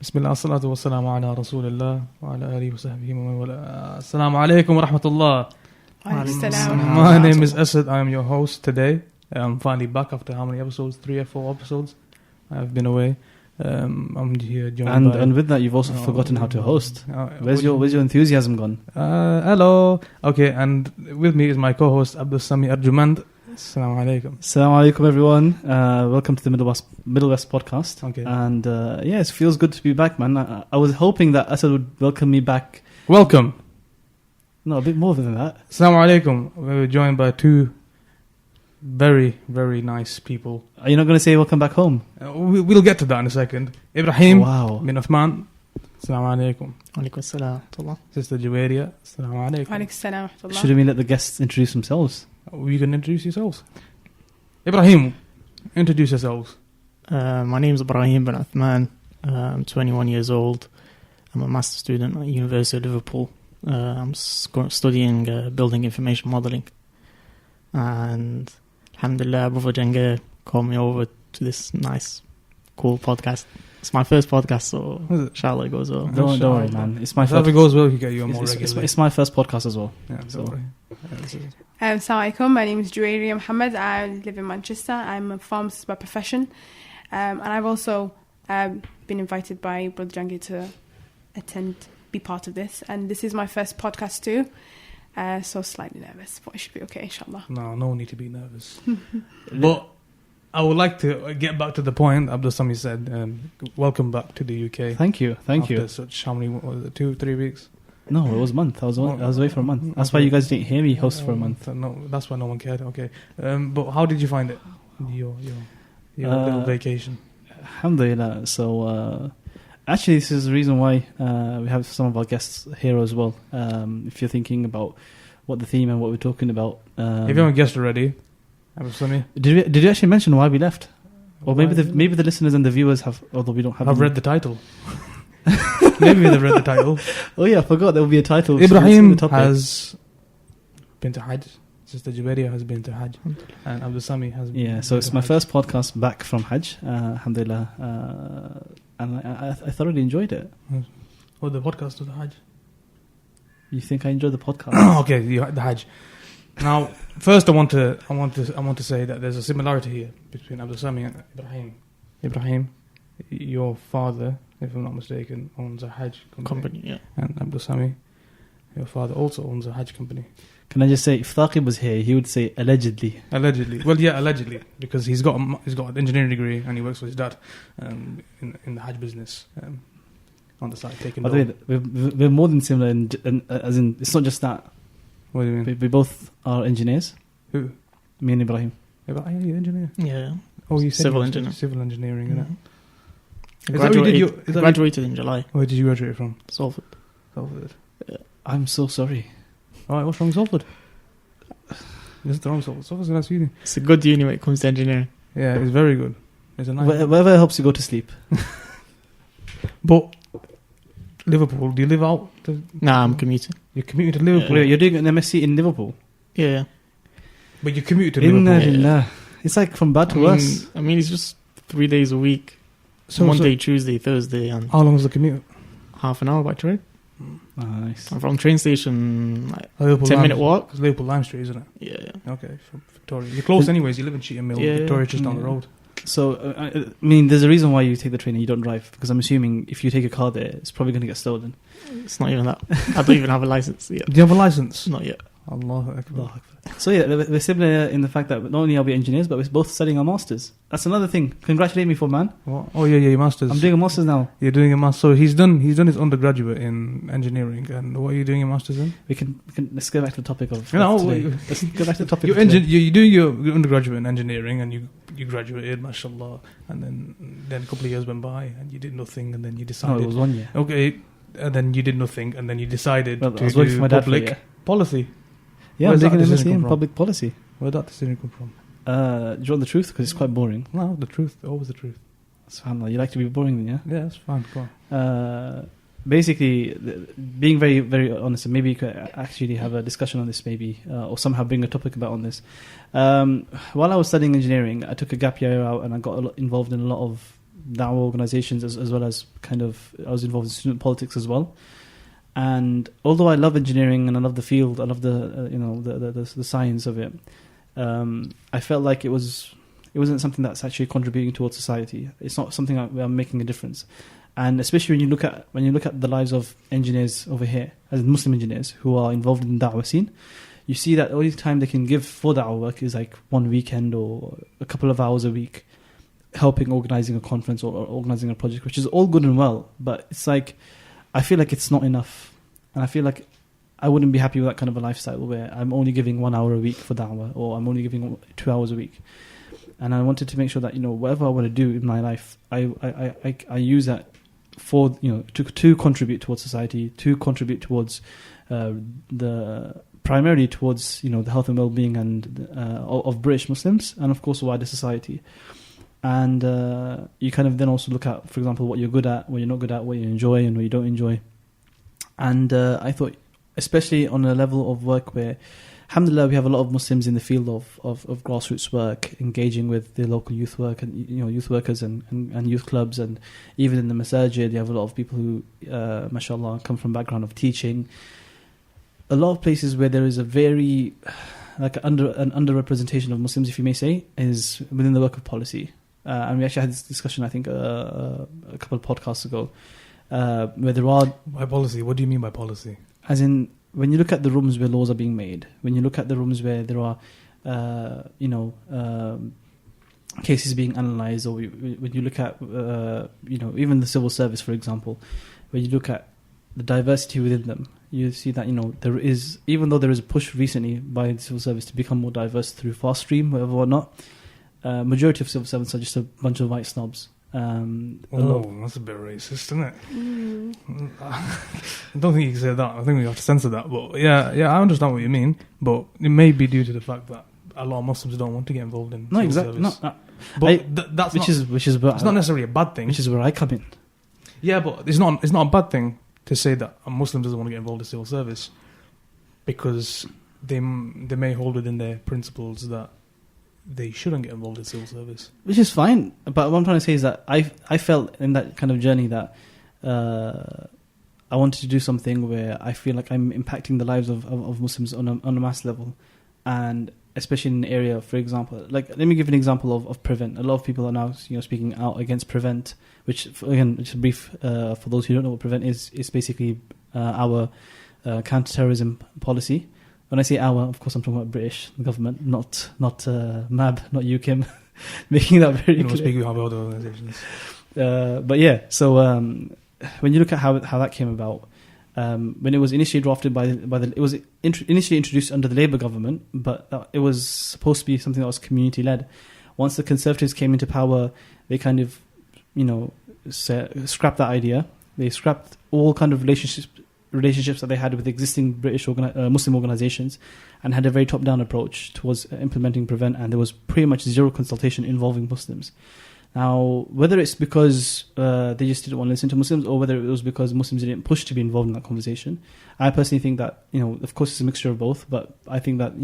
بسم الله والصلاة والسلام على رسول الله وعلى آله وصحبه ومن والاه. السلام عليكم ورحمة الله. My name is Asad. I am your host today. I'm finally back after how many episodes? 3 or 4 episodes. I've been away. I'm here joined and with that, you've also forgotten how to host. Where's your enthusiasm gone? Hello. Okay, and with me is my co-host Abdul Sami Arjumand. Assalamu alaikum. Assalamu alaikum, everyone. Welcome to the Middle West podcast. Okay. And it feels good to be back, man. I was hoping that Asad would welcome me back. Welcome. No, a bit more than that. Assalamu alaikum. We're joined by two very, very nice people. Are you not going to say welcome back home? We'll get to that in a second. Ibrahim bin Uthman. Assalamu alaikum. Alaikum assalam. Sister Juwairia. Assalamu alaikum. Alaikum assalam. Shouldn't we let the guests introduce themselves? You can introduce yourselves. Ibrahim, introduce yourselves. My name is Ibrahim bin Uthman. I'm 21 years old. I'm a master's student at University of Liverpool. I'm studying building information modelling. And alhamdulillah, Brother Jenge called me over to this nice, cool podcast. It's my first podcast, so inshallah it goes well. Don't worry, man. It's my first. If it goes well, you get you more regularly. It's my first podcast as well. Yeah, so. Assalamu alaikum. My name is Juwairia Muhammad. I live in Manchester. I'm a pharmacist by profession. And I've also been invited by Brother Jenge to be part of this. And this is my first podcast too. So slightly nervous, but it should be okay, inshallah. No need to be nervous. But I would like to get back to the point. Abdul Sami said, welcome back to the UK. Thank you. After such, how many, was it 2-3 weeks? No, it was a month. I was away for a month. That's why you guys didn't hear me host for a month. No, that's why no one cared. Okay. But how did you find it? Your little vacation? Alhamdulillah. So, actually, this is the reason why we have some of our guests here as well. If you're thinking about what the theme and what we're talking about. If you haven't guessed already, did you actually mention why we left? Or maybe the listeners and the viewers have, although we don't have. I've read the title. Maybe they've read the title. Oh yeah, I forgot there will be a title. Ibrahim has been to Hajj. Sister Juwairia has been to Hajj. And Abdul Sami has been. Yeah, so it's my first podcast back from Hajj. Alhamdulillah. And I thoroughly enjoyed it. Oh, the podcast of the Hajj. You think I enjoyed the podcast? Okay, the Hajj. Now, first I want to say that there's a similarity here between Abdul Sami and Ibrahim. Ibrahim, your father, if I'm not mistaken, owns a Hajj company. Yeah. And Abdul Sami, your father also owns a Hajj company. Can I just say, if Thaqib was here, he would say allegedly. Allegedly. Well, yeah, allegedly, because he's got an engineering degree and he works with his dad in the Hajj business on the side. By the way, we're more than similar, as in it's not just that. What do you mean? We both are engineers. Who? Me and Ibrahim. Ibrahim, you're an engineer? Yeah. Oh, you said civil engineer. Civil engineering, isn't it? Graduated in July. Where did you graduate from? Salford. Yeah. I'm so sorry. Alright, what's wrong with Salford? This is the wrong Salford. Salford's a nice uni. It's a good uni when it comes to engineering. Yeah, it's very good. It's a nice whatever helps you go to sleep. But Liverpool, do you live out? Nah, I'm commuting. You're commuting to Liverpool? Yeah. You're doing an MSc in Liverpool? Yeah. But you commute to Liverpool? Yeah. It's like from bad to worse. I mean, it's just 3 days a week. So Monday, Tuesday, Thursday. And how long is the commute? Half an hour by train. Oh, nice. I'm from train station, 10-minute walk. It's Liverpool Lime Street, isn't it? Yeah. Okay, from Victoria. You're close anyways. You live in Cheetham Mill. Yeah, Victoria's just down the road. So, I mean, there's a reason why you take the train and you don't drive. Because I'm assuming if you take a car there, it's probably going to get stolen. It's not even that. I don't even have a license yet. Do you have a license? Not yet. Allahu Akbar. So yeah, we're similar in the fact that not only are we engineers, but we're both studying our masters. That's another thing. Congratulate me for, man. What? Oh yeah, your masters. I'm doing a masters now. You're doing a master. So he's done his undergraduate in engineering. And what are you doing your masters in? We can let's go back to the topic of today. Let's go back to the topic. You do your undergraduate in engineering, and you graduated, mashallah. And then a couple of years went by, and you did nothing, and then you decided. No, it was 1 year. Okay, and then you did nothing, and then you decided to do public policy. Yeah, I'm taking an MSc in public policy. Where did that decision come from? Do you want the truth? Because it's quite boring. No, the truth. Always the truth. SubhanAllah, you like to be boring then, yeah? Yeah, that's fine. Go on. Basically, being very, very honest, and maybe you could actually have a discussion on this maybe, or somehow bring a topic about on this. While I was studying engineering, I took a gap year out and I got involved in a lot of da'wah organizations as well as kind of I was involved in student politics as well. And although I love engineering and I love the field, I love the science of it, I felt like it wasn't something that's actually contributing towards society. It's not something where I'm making a difference. And especially when you look at the lives of engineers over here, as Muslim engineers who are involved in the da'wah scene, you see that the only time they can give for da'wah work is like one weekend or a couple of hours a week, helping organizing a conference or organizing a project, which is all good and well. But it's like, I feel like it's not enough. And I feel like I wouldn't be happy with that kind of a lifestyle where I'm only giving 1 hour a week for da'wah, or I'm only giving 2 hours a week. And I wanted to make sure that, whatever I want to do in my life, I use that for, to contribute towards society, to contribute towards primarily towards, the health and well-being and of British Muslims, and of course wider society. And you kind of then also look at, for example, what you're good at, what you're not good at, what you enjoy and what you don't enjoy. And I thought, especially on a level of work where, alhamdulillah, we have a lot of Muslims in the field of grassroots work, engaging with the local youth work and youth workers and youth clubs, and even in the masajid, you have a lot of people who, mashallah, come from background of teaching. A lot of places where there is a very an underrepresentation of Muslims, if you may say, is within the work of policy. And we actually had this discussion, I think, a couple of podcasts ago, where there are... By policy, what do you mean by policy? As in, when you look at the rooms where laws are being made, when you look at the rooms where there are, cases being analysed, or when you look at, even the civil service, for example, when you look at the diversity within them, you see that, there is, even though there is a push recently by the civil service to become more diverse through fast stream, whatever or not, majority of civil servants are just a bunch of white snobs. That's a bit racist, isn't it? I don't think you can say that. I think we have to censor that. But yeah, I understand what you mean. But it may be due to the fact that a lot of Muslims don't want to get involved in civil service. But it's not necessarily a bad thing. Which is where I come in. Yeah, but it's not a bad thing to say that a Muslim doesn't want to get involved in civil service, because they may hold within their principles that they shouldn't get involved in civil service. Which is fine. But what I'm trying to say is that I felt in that kind of journey that I wanted to do something where I feel like I'm impacting the lives of Muslims on a mass level. And especially in an area, for example, like, let me give an example of Prevent. A lot of people are now speaking out against Prevent, which, again, just a brief, for those who don't know what Prevent is basically our counter-terrorism policy. When I say our, of course, I'm talking about British government, not MAB, not UKIM, making that very clear. Speaking of other organisations. But yeah, so when you look at how that came about, when it was initially drafted it was initially introduced under the Labour government, but it was supposed to be something that was community led. Once the Conservatives came into power, they kind of, scrapped that idea. They scrapped all kind of relationships that they had with existing British Muslim organisations, and had a very top-down approach towards implementing Prevent, and there was pretty much zero consultation involving Muslims. Now, whether it's because they just didn't want to listen to Muslims, or whether it was because Muslims didn't push to be involved in that conversation, I personally think that, of course it's a mixture of both, but I think that,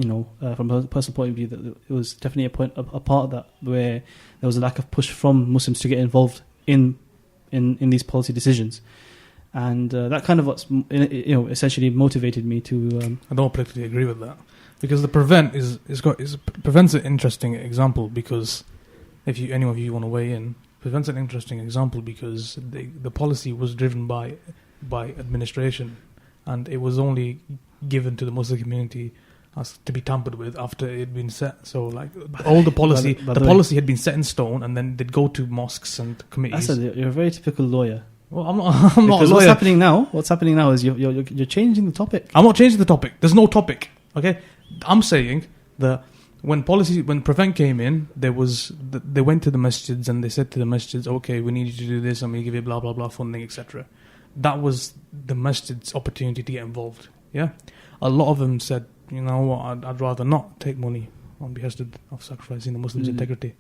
from a personal point of view, that it was definitely a part of that where there was a lack of push from Muslims to get involved in these policy decisions. And that kind of essentially motivated me to... I don't particularly agree with that, because the Prevent Prevent's an interesting example, because if any of you want to weigh in, Prevent's an interesting example because the policy was driven by administration, and it was only given to the Muslim community as to be tampered with after it had been set. So, like, all the policy, the policy had been set in stone, and then they'd go to mosques and committees. You're a very typical lawyer. Well, I'm not a lawyer. What's happening now is you're changing the topic. I'm not changing the topic. There's no topic. Okay, I'm saying that when Prevent came in, they went to the masjids and they said to the masjids, okay, we need you to do this, and we give you blah blah blah funding, etc. That was the masjid's opportunity to get involved. Yeah, a lot of them said, you know what, I'd rather not take money on behest of sacrificing the Muslims' integrity.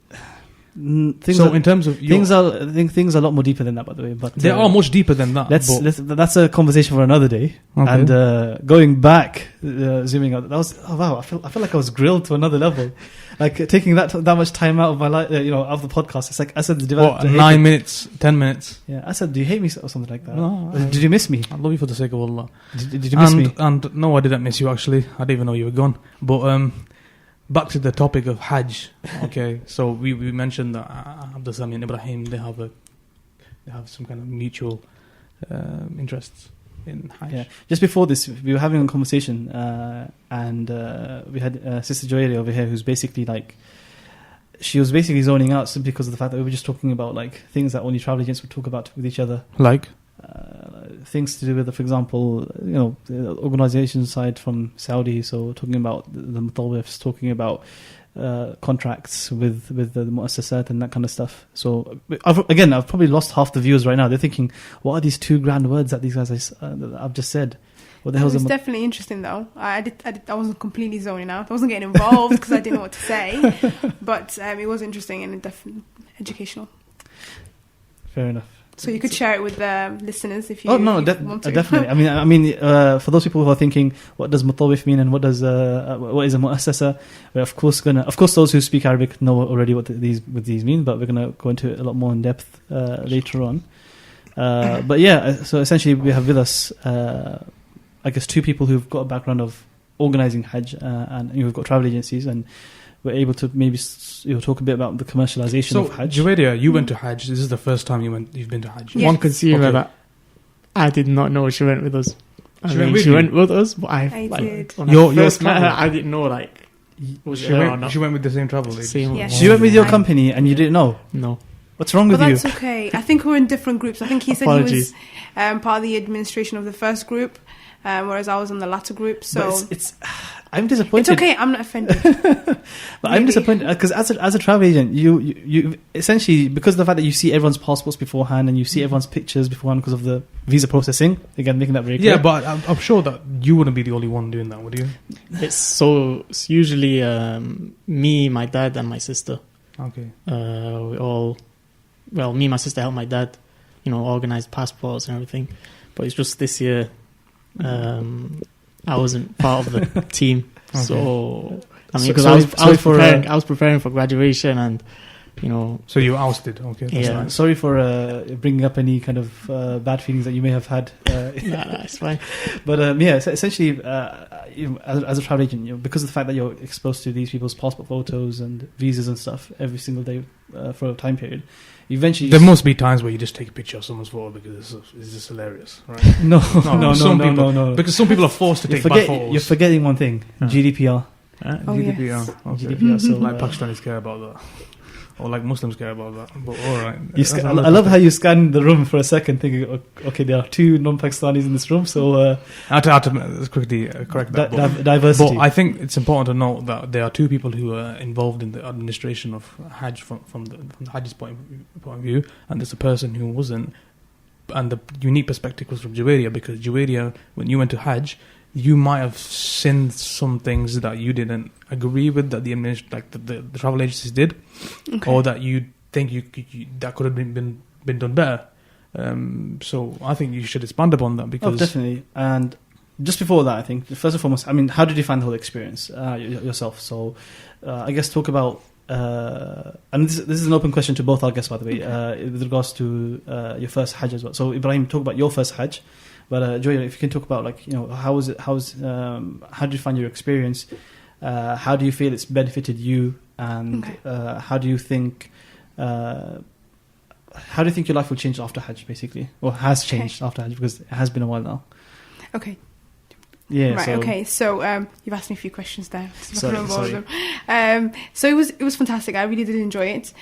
Things are a lot more deeper than that, by the way. But they are much deeper than that. That's a conversation for another day. Okay. And going back, zooming out, that was wow. I feel like I was grilled to another level. like taking that much time out of my life, of the podcast. It's like Asad. What, 9 minutes, 10 minutes? Yeah, Asad, do you hate me or something like that? No, Did you miss me? I love you for the sake of Allah. Did you miss me? And no, I didn't miss you actually. I didn't even know you were gone. But back to the topic of Hajj. Okay, so we mentioned that Abdulsami and Ibrahim, they have some kind of mutual interests in Hajj. Yeah. Just before this, we were having a conversation, and we had Sister Joyeria over here, who's basically like, she was basically zoning out simply because of the fact that we were just talking about like things that only travel agents would talk about with each other. Like things to do with, for example, the organization side from Saudi. So talking about the Mutawwifs, talking about contracts with the Muassasat and that kind of stuff. So I've probably lost half the viewers right now. They're thinking, what are these two grand words that these guys that I've just said? What the hell is it? It was definitely interesting though. I wasn't completely zoning out. I wasn't getting involved because I didn't know what to say. But it was interesting and definitely educational. Fair enough. So you could share it with the listeners if you. Oh no, want to. Definitely. I mean, for those people who are thinking, what does mutawif mean and what is a muassasa? We're of course those who speak Arabic know already what these mean, but we're gonna go into it a lot more in depth later on. But yeah, so essentially we have with us, I guess, two people who've got a background of organizing Hajj and who've got travel agencies, and we're able to maybe talk a bit about the commercialization of Hajj. Juwairia, you went to Hajj. This is the first time you've been to Hajj. Yes. One consumer that I did not know she went with us. She went with us, but I did. When I first met her, I didn't know she went with the same travel agent. Yeah, she went with your company and you didn't know? No. What's wrong with you? That's okay. I think we're in different groups. I think he said Apologies. he was part of the administration of the first group, whereas I was in the latter group. So it's I'm disappointed. It's okay. I'm not offended. But I'm disappointed because as a travel agent, you essentially, because of the fact that you see everyone's passports beforehand and you see everyone's pictures beforehand because of the visa processing. Again, making that very clear. Yeah, but I'm sure that you wouldn't be the only one doing that, would you? It's usually me, my dad, and my sister. Okay. Me and my sister helped my dad, organize passports and everything. But it's just this year, I wasn't part of the team. Okay. So because I was preparing for graduation, and So you ousted. Okay. That's yeah. nice. Sorry for bringing up any kind of bad feelings that you may have had. Nah, it's fine. But essentially, as a travel agent, because of the fact that you're exposed to these people's passport photos and visas and stuff every single day for a time period, eventually there must be times where you just take a picture of someone's photo because it's just hilarious, right? No. Because some people are forced to take bad photos. You're forgetting one thing: GDPR. GDPR. Yes. Okay. GDPR. So like Pakistanis care about that. Or like Muslims care about that. But all right. I love how you scan the room for a second, thinking, okay, there are two non-Pakistanis in this room, so I had to quickly correct that. Diversity. But I think it's important to note that there are two people who are involved in the administration of Hajj from the Hajj's point of view, and there's a person who wasn't. And the unique perspective was from Juwairia, because Juwairia, when you went to Hajj, you might have seen some things that you didn't agree with that the travel agencies did, okay. or that you think you that could have been done better. So I think you should expand upon that, because definitely. And just before that, I think first and foremost, how did you find the whole experience yourself? So I guess talk about. And this is an open question to both our guests, by the way, with regards to your first Hajj as well. So Ibrahim, talk about your first Hajj. But Joy, if you can talk about how did you find your experience? How do you feel it's benefited you, and okay. How do you think your life will change after Hajj, basically, or has changed after Hajj, because it has been a while now? Okay. Yeah. Right. Okay. So you've asked me a few questions there. Sorry. So it was fantastic. I really did enjoy it.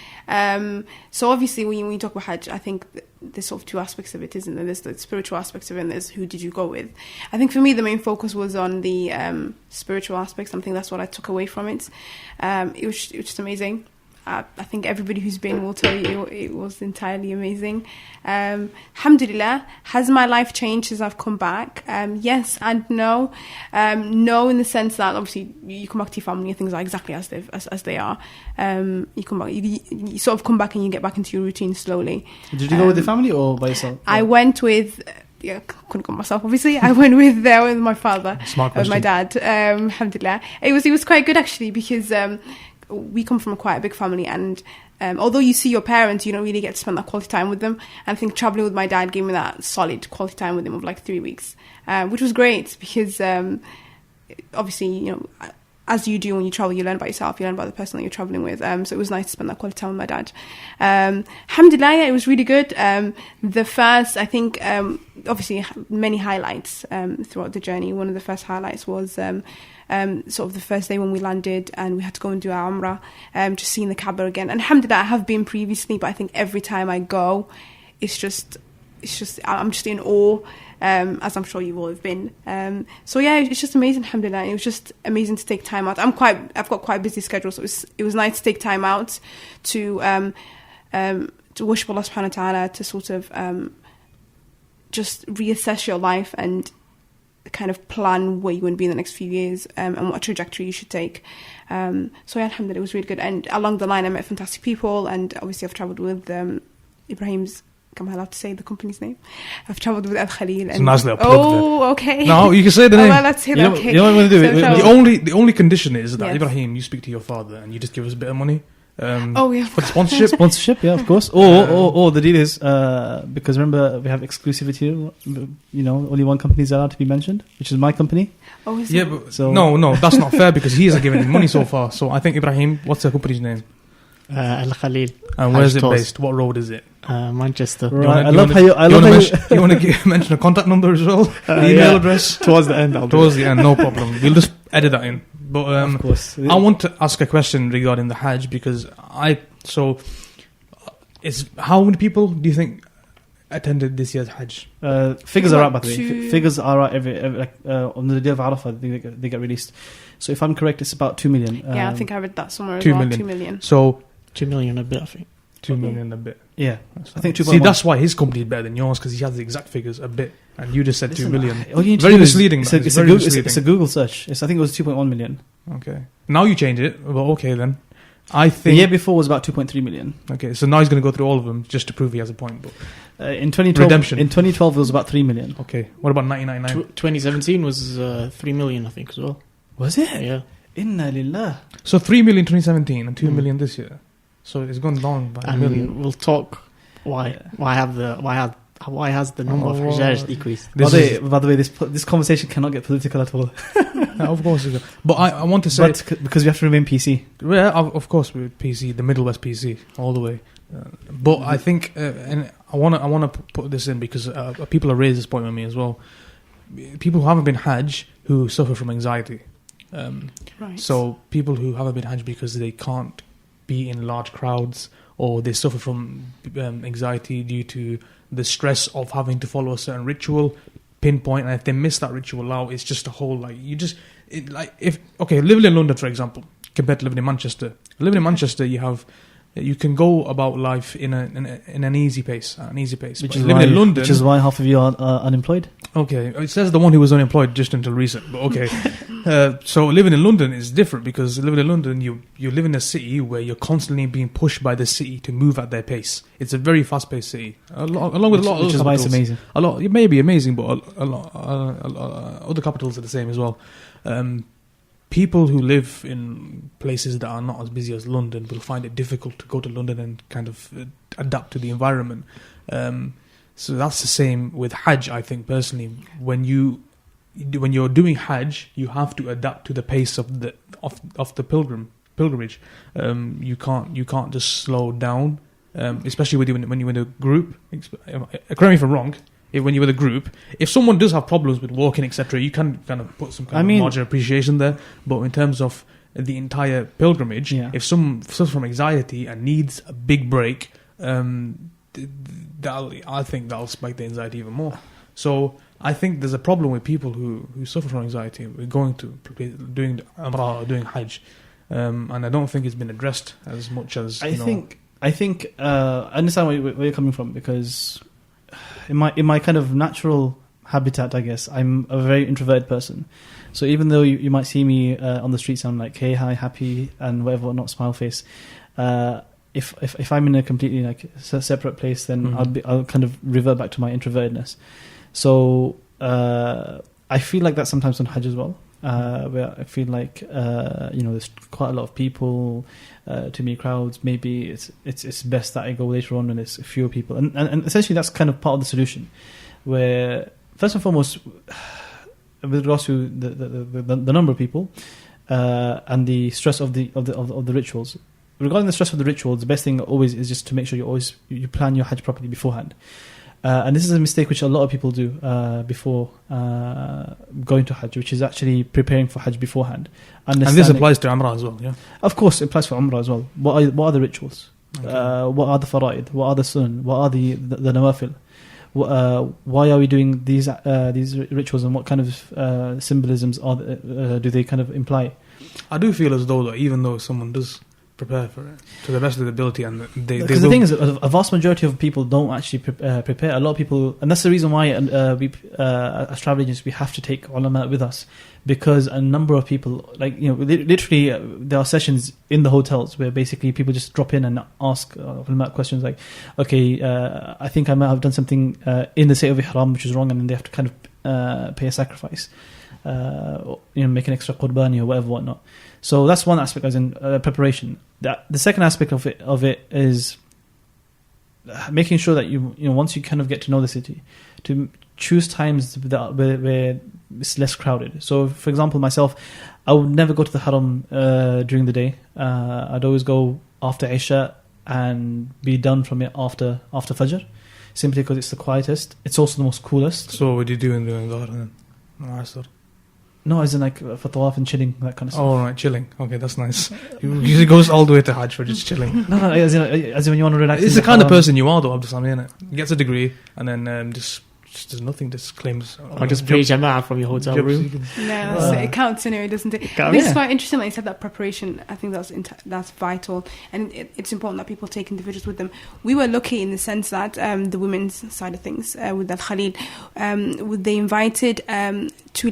So obviously, when you talk about Hajj, I think there's sort of two aspects of it, isn't there? There's the spiritual aspects of it, and there's who did you go with. I think for me, the main focus was on the spiritual aspects. I think that's what I took away from it. It was just amazing. I think everybody who's been will tell you it was entirely amazing. Alhamdulillah, has my life changed since I've come back? Yes and no. No, in the sense that obviously you come back to your family and things are exactly as they are. You come back, you sort of come back and you get back into your routine slowly. Did you go with the family or by yourself? I went with. Yeah, couldn't go myself, obviously. I went with my father, Smart question. my dad. Alhamdulillah, it was quite good actually, because we come from quite a big family, and although you see your parents, you don't really get to spend that quality time with them. And I think traveling with my dad gave me that solid quality time with him of like 3 weeks, which was great because obviously, you know, as you do when you travel, you learn about yourself, you learn about the person that you're traveling with. So it was nice to spend that quality time with my dad. Alhamdulillah, yeah, it was really good. The first, I think, obviously many highlights throughout the journey. One of the first highlights was sort of the first day when we landed and we had to go and do our Umrah, just seeing the Kaaba again. And alhamdulillah, I have been previously, but I think every time I go, it's just I'm just in awe, as I'm sure you all have been. So yeah, it's just amazing, alhamdulillah. It was just amazing to take time out. I've got quite a busy schedule, so it was nice to take time out to worship Allah subhanahu wa ta'ala, to sort of just reassess your life and kind of plan where you want to be in the next few years, and what trajectory you should take. So yeah, alhamdulillah, it was really good. And along the line, I met fantastic people, and obviously I've travelled with Ibrahim's, am I allowed to say the company's name? I've travelled with Al Khalil. It's nicely plugged okay. No, you can say the name. Well, let's say that. Okay. You know what I'm going to do? The only condition is that Yes. Ibrahim, you speak to your father and you just give us a bit of money. Yeah. For the sponsorship. Sponsorship, yeah, of course. Or the deal is, because remember, we have exclusivity, you know, only one company is allowed to be mentioned, which is my company. Oh, is Yeah, it? but So- no, that's not fair because he hasn't given any money so far. So I think, Ibrahim, what's the company's name? Al Khalil. And where's it Hajj based? What road is it? Manchester. Right, You want to mention a contact number as well? Email yeah. address? Towards the end, I'll do Towards the end, no problem. We'll just edit that in. But of course. I want to ask a question regarding the Hajj because how many people do you think attended this year's Hajj? Figures are out, by the way. Two- Figures are out every on the day of Arafah, they get released. So if I'm correct, it's about 2 million. Yeah, I think I read that somewhere as 2 well. million. 2 million. So 2 million a bit, I think. 2 million a bit. Yeah, I think 2.1. See, that's why his company is better than yours because he has the exact figures a bit, and you just said Listen, 2 million. all you need to Very do is- misleading. It's that. a, It's it's, a very Google, misleading. it's a Google search. I think it was 2.1 million. Okay. Now you change it. Well, okay then. I The think. year before was about 2.3 million. Okay, so now he's going to go through all of them just to prove he has a point. But In 2012, Redemption. in 2012 it was about 3 million. okay, what about 1999? 2017 was 3 million, I think, as well. Was it? Yeah. Inna lillah. So 3 million 2017 and 2 Mm. million this year. So it's gone down by a And million. we'll talk why has the number of Hajj decreased. By the way, this conversation cannot get political at all. Of course, it's but I want to say, Because we have to remain PC. yeah, of course, with PC, the Middle West PC, all the way. But I think, and I want to put this in because people have raised this point with me as well. People who haven't been Hajj who suffer from anxiety. Right. So people who haven't been Hajj because they can't be in large crowds, or they suffer from anxiety due to the stress of having to follow a certain ritual, pinpoint, and if they miss that ritual out, it's just a whole living in London, for example, compared to living in Manchester. Living in Manchester, you can go about life in an easy pace, Which But is, living why, in London, which is why half of you are unemployed. okay, it says the one who was unemployed just until recent, but okay. So living in London is different because living in London, you live in a city where you're constantly being pushed by the city to move at their pace. It's a very fast-paced city, along with a lot of Which other is why it's capitals. amazing. A lot, it may be amazing, but a lot other capitals are the same as well. People who live in places that are not as busy as London will find it difficult to go to London and kind of adapt to the environment. So that's the same with Hajj, I think, personally. When you're doing Hajj, you have to adapt to the pace of the pilgrimage. You can't just slow down, especially when you're in a group. Correct me if I'm wrong. When you're with a group, if someone does have problems with walking, etc., you can kind of put some kind of margin of appreciation there. But in terms of the entire pilgrimage, if someone suffers from anxiety and needs a big break, I think that'll spike the anxiety even more. So I think there's a problem with people who suffer from anxiety with going to doing Umrah or doing Hajj, and I don't think it's been addressed as much as I think I understand where you're coming from, because in my kind of natural habitat, I guess, I'm a very introverted person. So even though you might see me on the streets, I'm like, hey, hi, happy, and whatever, not smile face. If I'm in a completely separate place, then I'll kind of revert back to my introvertedness. So I feel like that sometimes on Hajj as well. where I feel like there's quite a lot of people, too many crowds. Maybe it's best that I go later on when there's fewer people, and essentially that's kind of part of the solution. Where first and foremost, with regards to the number of people and the stress of the rituals. Regarding the stress of the rituals, the best thing always is just to make sure you plan your Hajj properly beforehand. And this is a mistake which a lot of people do before going to Hajj, which is actually preparing for Hajj beforehand. And this applies to Umrah as well, yeah? Of course, it applies for Umrah as well. What are the rituals? Okay. What are the fara'id? What are the sunan? What are the nawafil? Why are we doing these rituals, and what kind of symbolisms do they kind of imply? I do feel as though that even though someone does prepare for it to the best of their ability, and because the thing is, a vast majority of people don't actually prepare. A lot of people, and that's the reason why we as travel agents, we have to take ulama with us, because a number of people, like literally, there are sessions in the hotels where basically people just drop in and ask ulama questions like, okay, I think I might have done something in the state of ihram which is wrong, and then they have to kind of pay a sacrifice, make an extra qurbani or whatnot. So that's one aspect, as in preparation. The second aspect of it is making sure that you once you kind of get to know the city, to choose times where it's less crowded. So, for example, myself, I would never go to the Haram during the day. I'd always go after Isha and be done from it after Fajr, simply because it's the quietest. It's also the most coolest. So, what would you do during Dhuhr then? Asr? No, as in like for tawaf and chilling, that kind of stuff. Oh, right, chilling. Okay, that's nice. He goes all the way to Hajj for just chilling. No, as in when you want to relax. It's the kind of person you are, though, Abdusami, isn't it? He gets a degree and then just does nothing, just claims... Or just pray Jama'ah from your hotel room. No, it counts anyway, doesn't it? I think it's quite interesting that you said that preparation. I think that's vital, and it's important that people take individuals with them. We were lucky in the sense that the women's side of things, with that Khalil, they invited two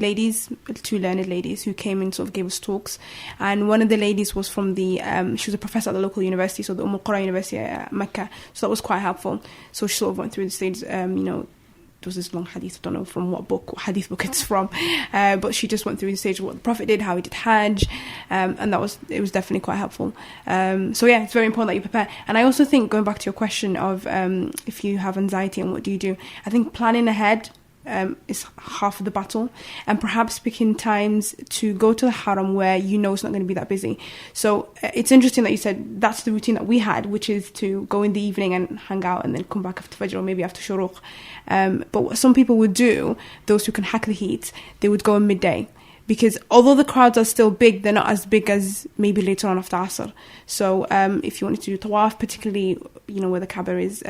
learned ladies who came and sort of gave us talks, and one of the ladies was from she was a professor at the local university, so the Qura University at Mecca, so that was quite helpful. So she sort of went through the stages, there was this long hadith, I don't know from what hadith book it's from, but she just went through the stage of what the Prophet did, how he did Hajj, and it was definitely quite helpful. So yeah, it's very important that you prepare. And I also think, going back to your question of if you have anxiety and what do you do, I think planning ahead is half of the battle, and perhaps picking times to go to the Haram where it's not going to be that busy. So it's interesting that you said that's the routine that we had, which is to go in the evening and hang out and then come back after Fajr or maybe after Shuruq. But what some people would do, those who can hack the heat, they would go in midday, because although the crowds are still big, they're not as big as maybe later on after Asr. So if you wanted to do tawaf, particularly where the Kaaba is,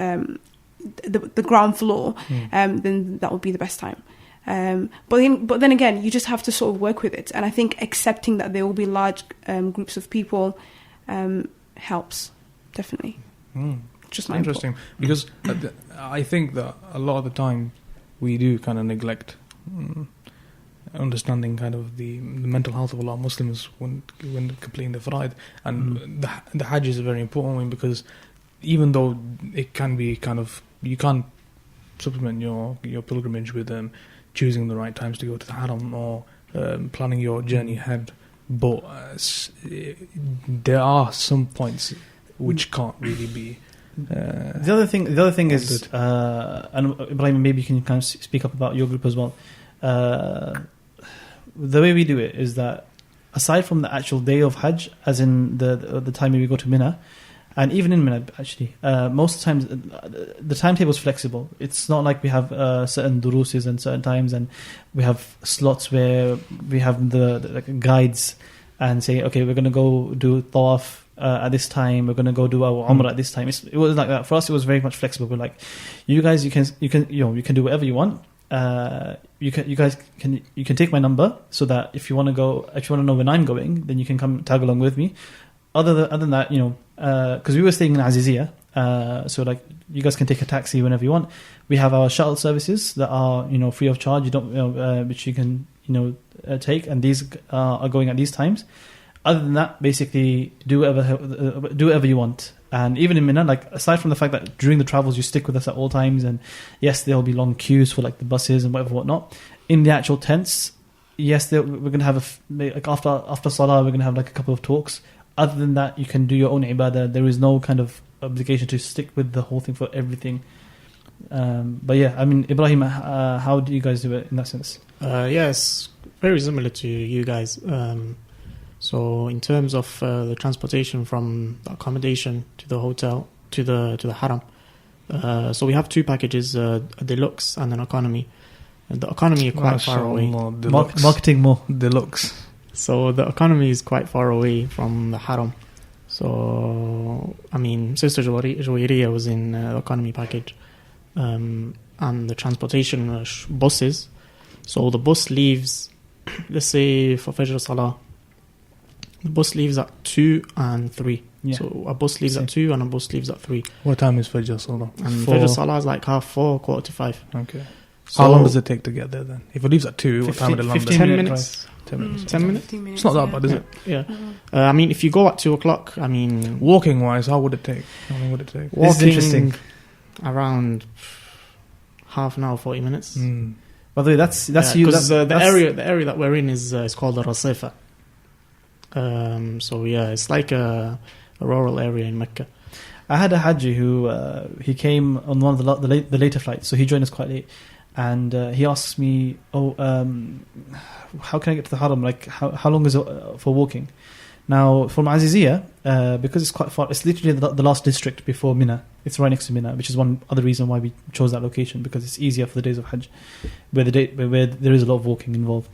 the ground floor, then that would be the best time. But then again, you just have to sort of work with it, and I think accepting that there will be large groups of people helps, definitely. Just interesting, because I think that a lot of the time we do kind of neglect understanding kind of the mental health of a lot of Muslims when completing the fara'id, and the Hajj is a very important one, because even though it can be kind of, you can't supplement your pilgrimage with choosing the right times to go to the Haram or planning your journey ahead, but there are some points which can't really be. The other thing is, and Ibrahim, maybe you can kind of speak up about your group as well. The way we do it is that, aside from the actual day of Hajj, as in the time we go to Mina, and even in Mina, actually, most of the times the timetable is flexible. It's not like we have certain duruses and certain times, and we have slots where we have the guides and say, okay, we're going to go do tawaf at this time. We're going to go do our umrah at this time. It was like that for us. It was very much flexible. We're like, you guys, you can do whatever you want. You can take my number, so that if you want to know when I'm going, then you can come tag along with me. Other than that, because we were staying in Aziziyah, so like you guys can take a taxi whenever you want. We have our shuttle services that are free of charge. You don't which you can take, and these are going at these times. Other than that, basically do whatever you want. And even in Mina, like, aside from the fact that during the travels you stick with us at all times, and yes, there'll be long queues for like the buses and whatnot. In the actual tents, yes, we're going to have like after Salah, we're going to have like a couple of talks. Other than that, you can do your own ibadah. There is no kind of obligation to stick with the whole thing for everything. But yeah, I mean, Ibrahim, how do you guys do it in that sense? Yes, very similar to you guys. So in terms of the transportation from the accommodation to the hotel to the haram, so we have two packages: a deluxe and an economy. And the economy is quite far away. Marketing more Deluxe. So the economy is quite far away from the haram. So I mean, Sister Juwairiya was in the economy package, and the transportation was buses. So the bus leaves, let's say for Fajr Salah, the bus leaves at 2 and 3. Yeah. So a bus leaves at 2 and a bus leaves at 3. What time is Fajr Salah? And Fajr Salah is like 4:30, 4:45. Okay. So How long does it take to get there then? If it leaves at 2, what time would it land 15 there? minutes. 10 minutes. 10 minutes? 15 minutes. It's not that bad, is it? Yeah. Mm-hmm. I mean, if you go at 2 o'clock, I mean, Walking wise, how would it take? How long would it take? This is walking interesting. around half an hour, 40 minutes. By the way, that's you. Because the that's- area that we're in is called the Rasifa. So yeah, it's like a rural area in Mecca. I had a Hajji who he came on one of the later flights, so he joined us quite late, and he asks me, how can I get to the Haram? Like, how long is it for walking? Now, from Aziziyah, because it's quite far, it's literally the last district before Mina. It's right next to Mina, which is one other reason why we chose that location, because it's easier for the days of Hajj, where there is a lot of walking involved.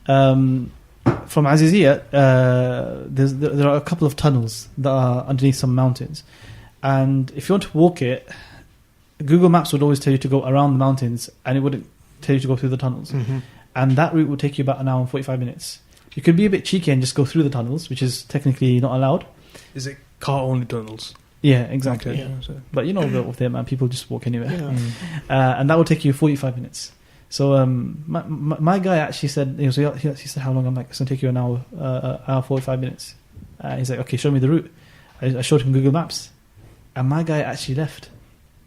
From Aziziyah, there are a couple of tunnels that are underneath some mountains. And if you want to walk it, Google Maps would always tell you to go around the mountains, and it wouldn't tell you to go through the tunnels. Mm-hmm. And that route would take you about an hour and 45 minutes. You could be a bit cheeky and just go through the tunnels, which is technically not allowed. Is it car-only tunnels? Yeah, exactly. Okay. So- But you know, with them, man, people just walk anywhere. Yeah. And that would take you 45 minutes. So my guy actually said, he said, how long? I'm like, it's going to take you an hour 45 minutes. He's like, okay, show me the route. I showed him Google Maps. And my guy actually left.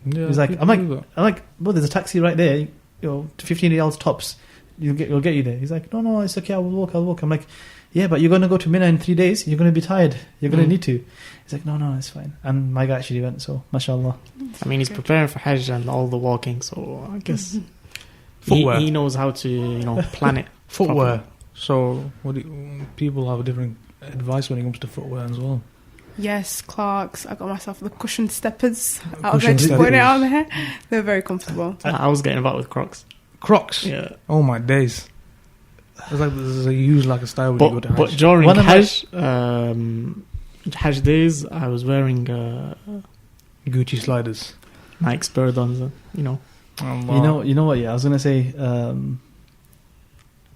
Yeah, He's like, people do that. I'm like, well, there's a taxi right there. You know, 15 yards tops. It'll get you there. He's like, no, it's okay. I'll walk. I'm like, yeah, but you're going to go to Mina in 3 days. You're going to be tired. You're going to need to. He's like, no, it's fine. And my guy actually went. So, mashallah. I mean, he's preparing for Hajj and all the walking, so I guess Footwear. he knows how to plan it. Footwear. So, people have a different advice when it comes to footwear as well. Yes, Clarks. I got myself the cushion steppers. I was Cushion going to put it steppers. out there. They're very comfortable. I was getting about with Crocs. Crocs. Yeah. Oh my days. It's like this is a use like a style when you go to But Hajj. during One of my- Hajj days, I was wearing Gucci sliders. Nike Spiridons, You know what? Yeah, I was gonna say.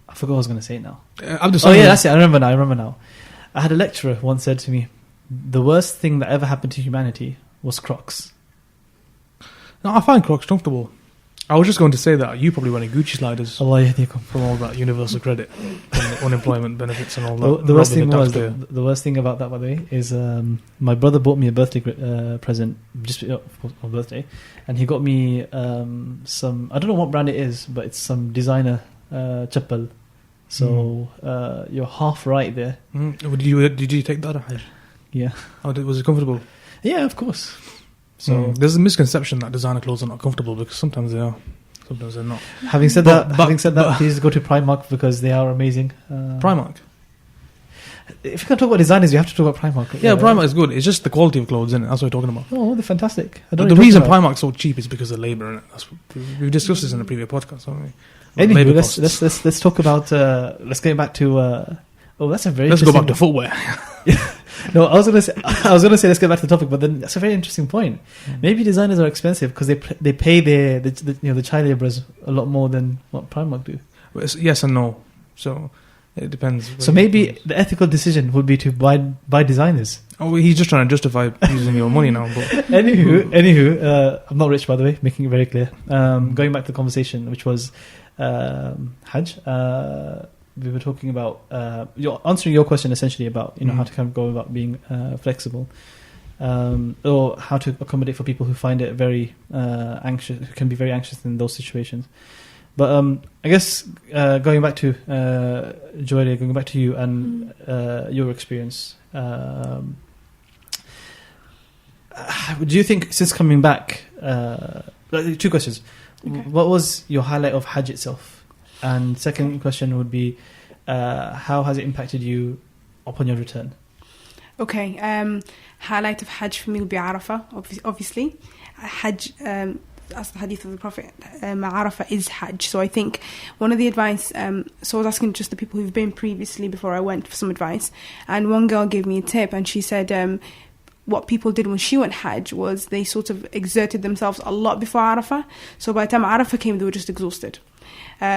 I forgot what I was gonna say now. I'm just Oh yeah, that's it. I remember now. I had a lecturer once said to me, the worst thing that ever happened to humanity was Crocs. No, I find Crocs comfortable. I was just going to say that you probably wearing Gucci sliders Allah yahdikum. from all that universal credit and unemployment benefits and all that. The worst robbing thing was taxpayer. the worst thing about that, by the way, is my brother bought me a birthday present just for my birthday, and he got me some, I don't know what brand it is, but it's some designer chappal. So you're half right there. Did you take that at Hajj? Yeah. Was it comfortable? Yeah, of course. So there's a misconception that designer clothes are not comfortable because sometimes they are, sometimes they're not. Having said But- that, please go to Primark because they are amazing. Primark. If you're going to talk about designers, you have to talk about Primark. Yeah, Primark is good. It's just the quality of clothes, isn't it? That's what we're talking about. Oh, they're fantastic. I don't The know what you're reason talking about. Primark's so cheap is because of labour, innit? We've discussed this in a previous podcast, haven't we? Anyway, Labour let's costs. talk about. Let's get back to. That's a very. Let's go back to interesting- footwear. No, I was gonna say let's get back to the topic, but then that's a very interesting point. Maybe designers are expensive because they pay the child labourers a lot more than what Primark do. Yes and no. So it depends. So maybe the ethical decision would be to buy designers. Oh, he's just trying to justify using your money now. But Anywho, I'm not rich, by the way, making it very clear. Going back to the conversation, which was Hajj. We were talking about answering your question essentially about how to kind of go about being flexible, or how to accommodate for people who find it very anxious, who can be very anxious in those situations. But I guess going back to Joelia, going back to you and your experience, do you think since coming back, 2 questions. Okay. What was your highlight of Hajj itself? And second question would be, how has it impacted you upon your return? Okay, highlight of Hajj for me would be Arafah, obviously. Hajj, as the hadith of the Prophet, Arafah is Hajj. So I think one of the advice, so I was asking just the people who've been previously before I went for some advice, and one girl gave me a tip, and she said what people did when she went Hajj was they sort of exerted themselves a lot before Arafah. So by the time Arafah came, they were just exhausted.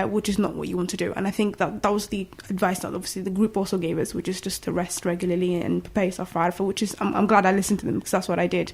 Which is not what you want to do. And I think that was the advice that obviously the group also gave us, which is just to rest regularly and prepare yourself for Arafah, which is, I'm glad I listened to them because that's what I did.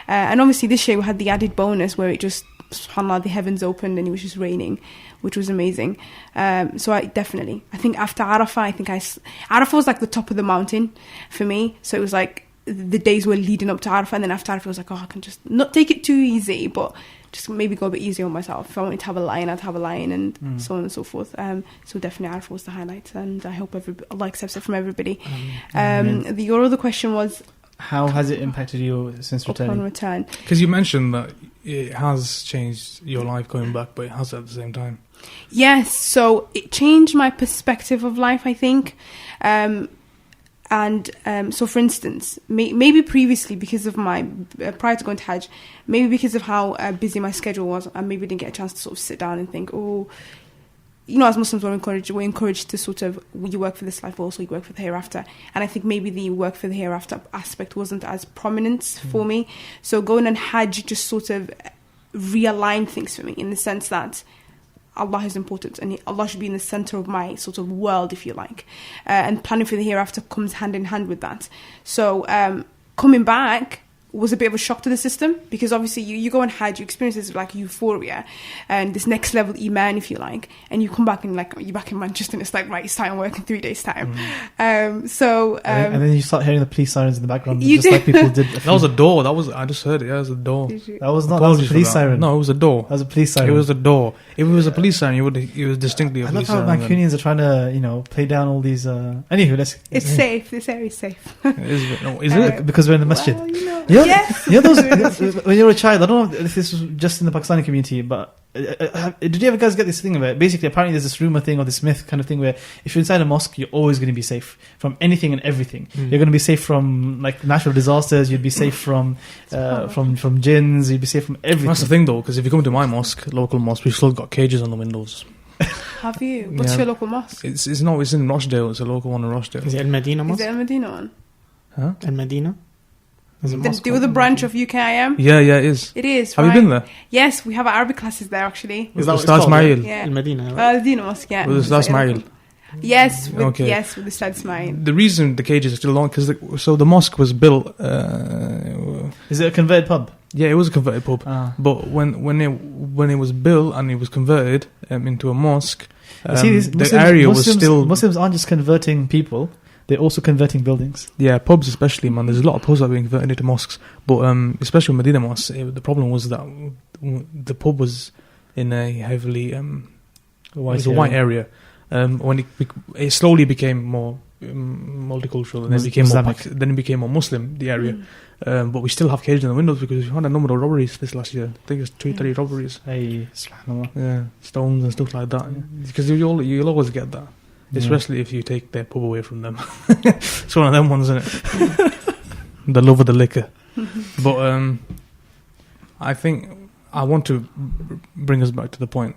And obviously this year we had the added bonus where it just, subhanAllah, the heavens opened and it was just raining, which was amazing. So I think after Arafah, Arafah was like the top of the mountain for me. So it was like the days were leading up to Arafah, and then after Arafah I was like, I can just not take it too easy, but just maybe go a bit easier on myself. If I wanted to have a line, I'd have a line, and so on and so forth. So definitely Arafah was the highlight, and I hope Allah accepts it from everybody. Your other question was, how has it impacted you since returning? Upon return. Because you mentioned that it has changed your life going back, but it has at the same time. Yes, so it changed my perspective of life, I think. So for instance, maybe previously because of my, prior to going to Hajj, maybe because of how busy my schedule was, I maybe didn't get a chance to sort of sit down and think, as Muslims we're encouraged to sort of, you work for this life, but also you work for the hereafter. And I think maybe the work for the hereafter aspect wasn't as prominent for me. So going on Hajj just sort of realigned things for me in the sense that Allah is important and Allah should be in the center of my sort of world, if you like. And planning for the hereafter comes hand in hand with that. So coming back was a bit of a shock to the system, because obviously you go on Hajj, you experience this like euphoria and this next level iman, if you like, and you come back and like you're back in Manchester and it's like, right, it's time work in 3 days time. And then you start hearing the police sirens in the background, you just like people did. That was a door. I just heard it. Yeah, it was a door. That was a police siren. No, it was a door. That was a police siren. It was a door. If it was a police siren, it was distinctly a police siren. I love how Mancunians are trying to, play down all these. Anywho, it's safe. This area is safe. Is it? Because we're in the masjid. Well, Yes. When you're a child, I don't know if this was just in the Pakistani community, but did you ever guys get this thing where basically apparently there's this rumor thing or this myth kind of thing where if you're inside a mosque, you're always going to be safe from anything and everything. You're going to be safe from like natural disasters. You'd be safe from jinns. You'd be safe from everything. That's the thing though, because if you come to my mosque, local mosque, we've still got cages on the windows. Have you? What's your local mosque? It's in Rochdale. It's a local one in Rochdale. Is it Al Medina mosque? Is it Al Medina one? Huh? Al Medina? The branch of UKIM? Yeah, it is. It is. Have you been there? Yes, we have Arabic classes there actually. Is that what it's Ustaz called? Ismail. Yeah. Al Medina. Al Medina mosque, yeah. With Ustaz Ismail. Yes, with Okay. Ustaz Ismail. The reason the cages are still on, because the mosque was built. Is it a converted pub? Yeah, it was a converted pub. But when it was built and it was converted into a mosque, the area was still. Muslims aren't just converting people; they're also converting buildings. Yeah, pubs especially, man. There's a lot of pubs that are being converted into mosques, but especially Medina Mosque, the problem was that the pub was in a heavily white area. When it slowly became more multicultural, and then it became more Muslim, the area. But we still have cages in the windows because we had a number of robberies this last year. I think it's 2-3 robberies. Hey, subhanallah. Yeah, stones and stuff like that. Because you'll always get that, especially if you take their pub away from them. It's one of them ones, isn't it? The love of the liquor. But I think I want to bring us back to the point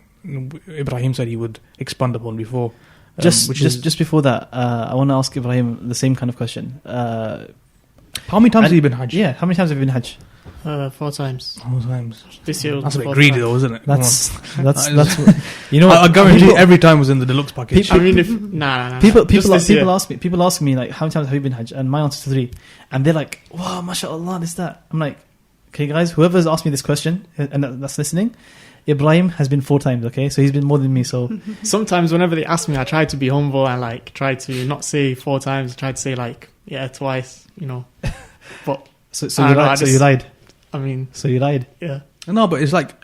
Ibrahim said he would expand upon before. Just before that, I want to ask Ibrahim the same kind of question. How many times have you been Hajj? Yeah, how many times have you been Hajj? 4 times. 4 times. This year was That's a bit 4th greedy time. though, isn't it? That's you know what? I guarantee every time was in the deluxe package. I mean, if nah. People ask me like, how many times have you been Hajj? And my answer is 3, and they're like, wow, mashallah, this that. I'm like, okay, guys, whoever's asked me this question and that's listening, Ibrahim has been 4 times, okay? So he's been more than me, so... Sometimes whenever they ask me, I try to be humble and, like, try to not say 4 times. I try to say, like, yeah, twice, But... So you lied? I mean... So you lied? Yeah. No, but it's like...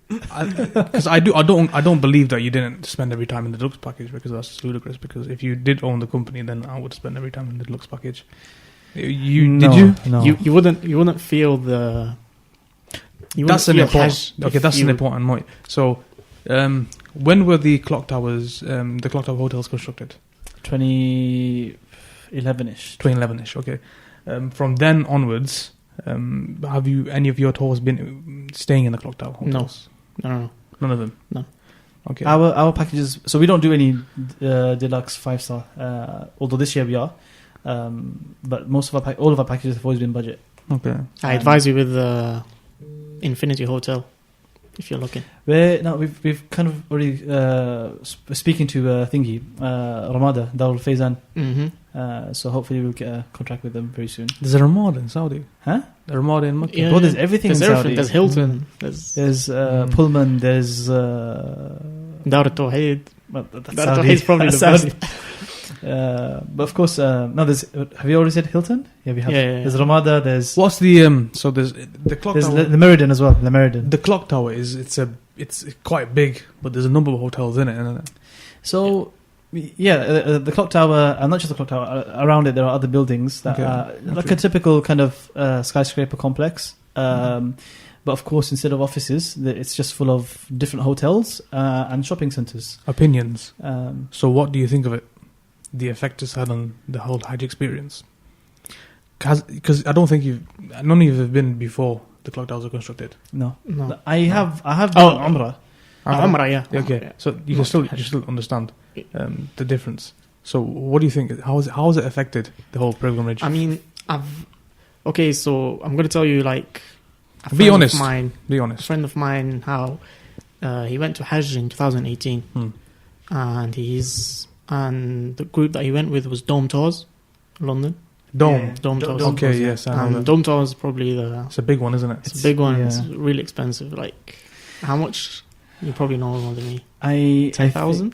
Because I don't believe that you didn't spend every time in the deluxe package, because that's just ludicrous. Because if you did own the company, then I would spend every time in the deluxe package. Did you? No. You wouldn't feel the. That's an important point. So, when were the clock towers, the clock tower hotels constructed? 2011ish. 2011ish. Okay. From then onwards, have you any of your tours been staying in the clock tower hotels? No. None of them. No. Okay. Our packages. So we don't do any deluxe 5-star. Although this year we are, but most of all of our packages have always been budget. Okay. I advise you with the Infinity Hotel if you're looking. We've kind of already speaking to Ramada Darul Faizan. Mm-hmm. So hopefully we'll get a contract with them very soon. There's a Ramada in Saudi. Huh? A Ramada in Mecca. Yeah, Bro, there's everything there's in everything. Saudi. There's Hilton. There's Pullman. There's Dar Tawheed. that's Dar Saudi. Tawheed's probably the Saudi. best. But of course, no. There's. Have you already said Hilton? Yeah, we have. Yeah. There's Ramada. There's. What's the so there's the clock There's tower. the Meriden as well. The Meriden. The clock tower it's quite big, but there's a number of hotels in it, isn't it? So, the clock tower, and not just the clock tower, around it there are other buildings that are like a typical kind of skyscraper complex. But of course, instead of offices, it's just full of different hotels and shopping centres. Opinions. Um, So what do you think of it? The effect it's had on the whole Hajj experience? Because I don't think none of you have been before the clock towers are constructed. no, No. I have been on Umrah. Umrah, yeah. Okay, Yeah. so you still understand the difference. So what do you think? How has it affected the whole pilgrimage? I mean, so I'm going to tell you, like, Be honest. Be a honest. friend of mine, how he went to Hajj in 2018, and the group that he went with was Dome Tours, London. Dome. Dome Tours. Okay, yes, I know And that. Dome Tours is probably It's a big one, isn't it? it's a big one. yeah. It's really expensive. Like, how much? You probably know more than me. 10,000.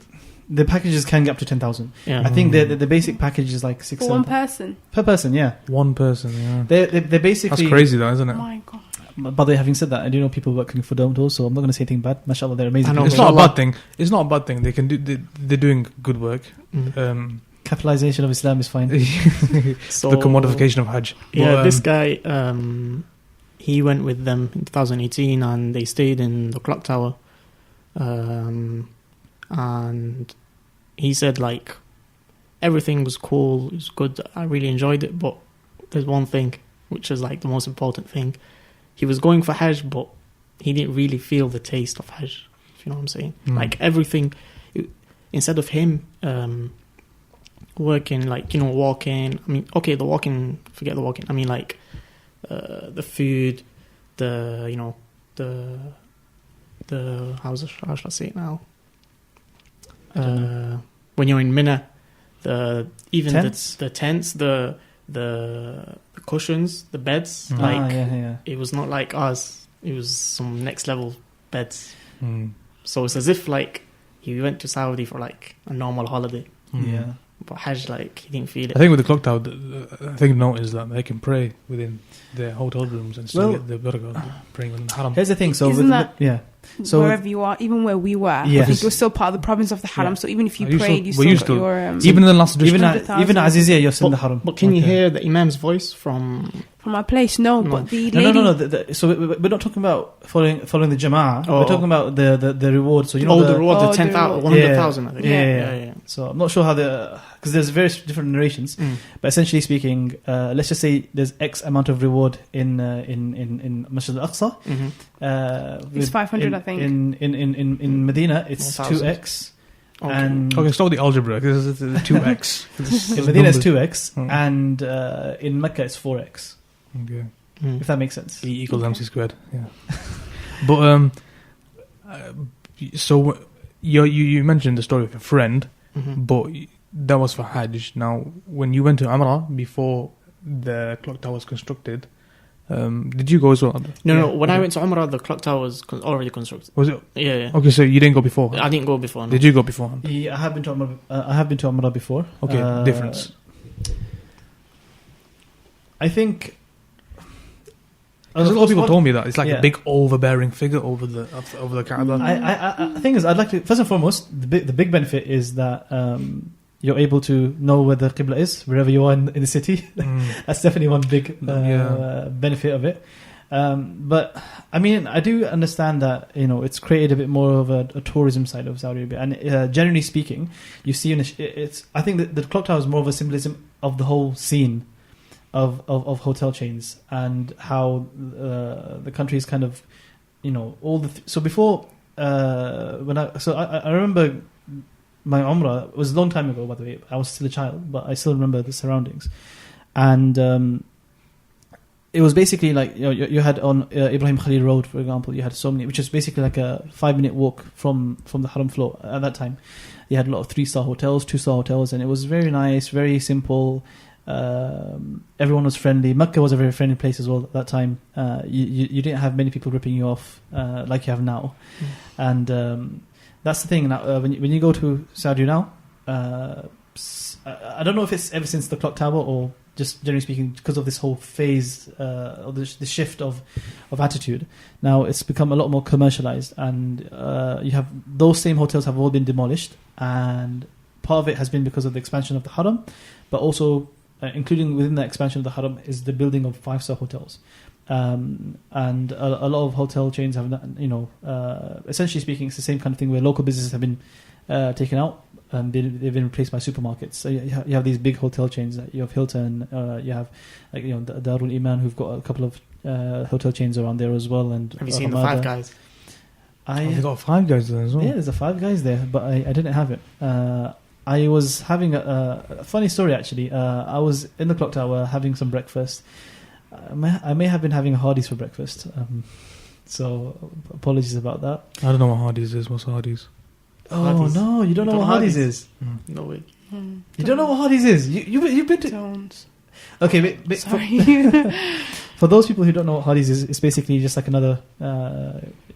The packages can get up to 10,000. Yeah. I think the basic package is like 6 For one person. per person. Yeah, One person, yeah. they basically. That's crazy, though, isn't it? Oh my god. By the way, having said that, I do know people working for Dome Tours, so I'm not going to say anything bad. Mashallah, they're amazing. I know, It's people. not a bad thing. It's not a bad thing. They can do. They're doing good work. Mm. Capitalization of Islam is fine. So The commodification of Hajj. Yeah, But, this guy, he went with them in 2018, and they stayed in the clock tower. And he said, like, everything was cool, it was good, I really enjoyed it, but there's one thing, which is like the most important thing. He was going for Hajj, but he didn't really feel the taste of Hajj, if you know what I'm saying. Like, everything, instead of him working, like, walking, I mean, okay, forget the walking, I mean, like, the food, the how should I say it now? When you're in Mina, the tents, the cushions, the beds, it was not like us. It was some next level beds. So it's as if like he went to Saudi for like a normal holiday. Yeah. But Hajj, like, he didn't feel it. I think with the clock tower, the thing to note is that they can pray within their hotel rooms and still get the barakah of praying within the haram. Here's the thing. So Isn't that So wherever you are, even where we were, Yes. I think it was still part of the province of the haram. Yeah. So even if you Are you prayed, still- you were still you got still- your even in the last even district. even Azizia, you're still in the haram. But can you Okay. hear the Imam's voice from... from our place. No, No. but the No, lady. no. So we're not talking about following the Jama'ah. Oh. We're talking about the reward. So you know the reward, Oh, the the 10,000, reward. 100,000, I think. Yeah. So I'm not sure how because there's various different narrations, but essentially speaking, let's just say there's X amount of reward in Masjid al-Aqsa. It's 500, I think. In Medina, it's 1,000. 2x. Okay. And Okay, start with the algebra. This is the 2x. in Medina it's 2x, Mm. and in Mecca it's 4x. Okay. If that makes sense. E equals MC squared. Yeah. But so you mentioned the story of a friend, but that was for Hajj. Now, when you went to Umrah before the clock tower was constructed, did you go as well? No. When I went to Umrah, the clock tower was already constructed. Was it? Yeah. Okay, so you didn't go before. I didn't go before. No. Did you go before? Yeah, I have been to Umrah. I have been to Umrah before. Okay, difference. I think A lot of people told me that it's like Yeah. a big overbearing figure over the Kaaba. I think is I'd like to first and foremost the big benefit is that you're able to know where the Qibla is wherever you are in the city. That's definitely one big benefit of it. But I mean, I do understand that it's created a bit more of a tourism side of Saudi Arabia, and generally speaking, you see it's. I think that the clock tower is more of a symbolism of the whole scene of hotel chains and how the country is kind of all the so before when I remember my Umrah. It was a long time ago, by the way. I was still a child, but I still remember the surroundings, and. It was basically like you had on Ibrahim Khalil Road, for example. You had so many, which is basically like a 5-minute walk from the Haram floor. At that time, you had a lot of 3-star hotels, 2-star hotels, and it was very nice, very simple. Everyone was friendly. Mecca was a very friendly place as well at that time. You didn't have many people ripping you off like you have now, and that's the thing. Now, when you go to Saudi now, I don't know if it's ever since the clock tower or just generally speaking, because of this whole phase of the shift of attitude. Now it's become a lot more commercialized, and you have those same hotels have all been demolished, and part of it has been because of the expansion of the Haram, but also including within the expansion of the Haram is the building of 5-star hotels. And a lot of hotel chains have, essentially speaking, it's the same kind of thing where local businesses have been taken out. They've been replaced by supermarkets. So you have these big hotel chains. You have Hilton. You have Darul Iman, who've got a couple of hotel chains around there as well. And have you seen the Five Guys? They got Five Guys there as well. Yeah, there's a Five Guys there, but I didn't have it. I was having a funny story actually. I was in the clock tower having some breakfast. I may have been having a Hardee's for breakfast. So apologies about that. I don't know what Hardee's is. What's Hardee's? Oh Hardee's. no, you don't know what Hardee's is. No way. You don't know what Hardee's is. You've been to. Don't. Okay, Sorry. For those people who don't know what Hardee's is, it's basically just like another.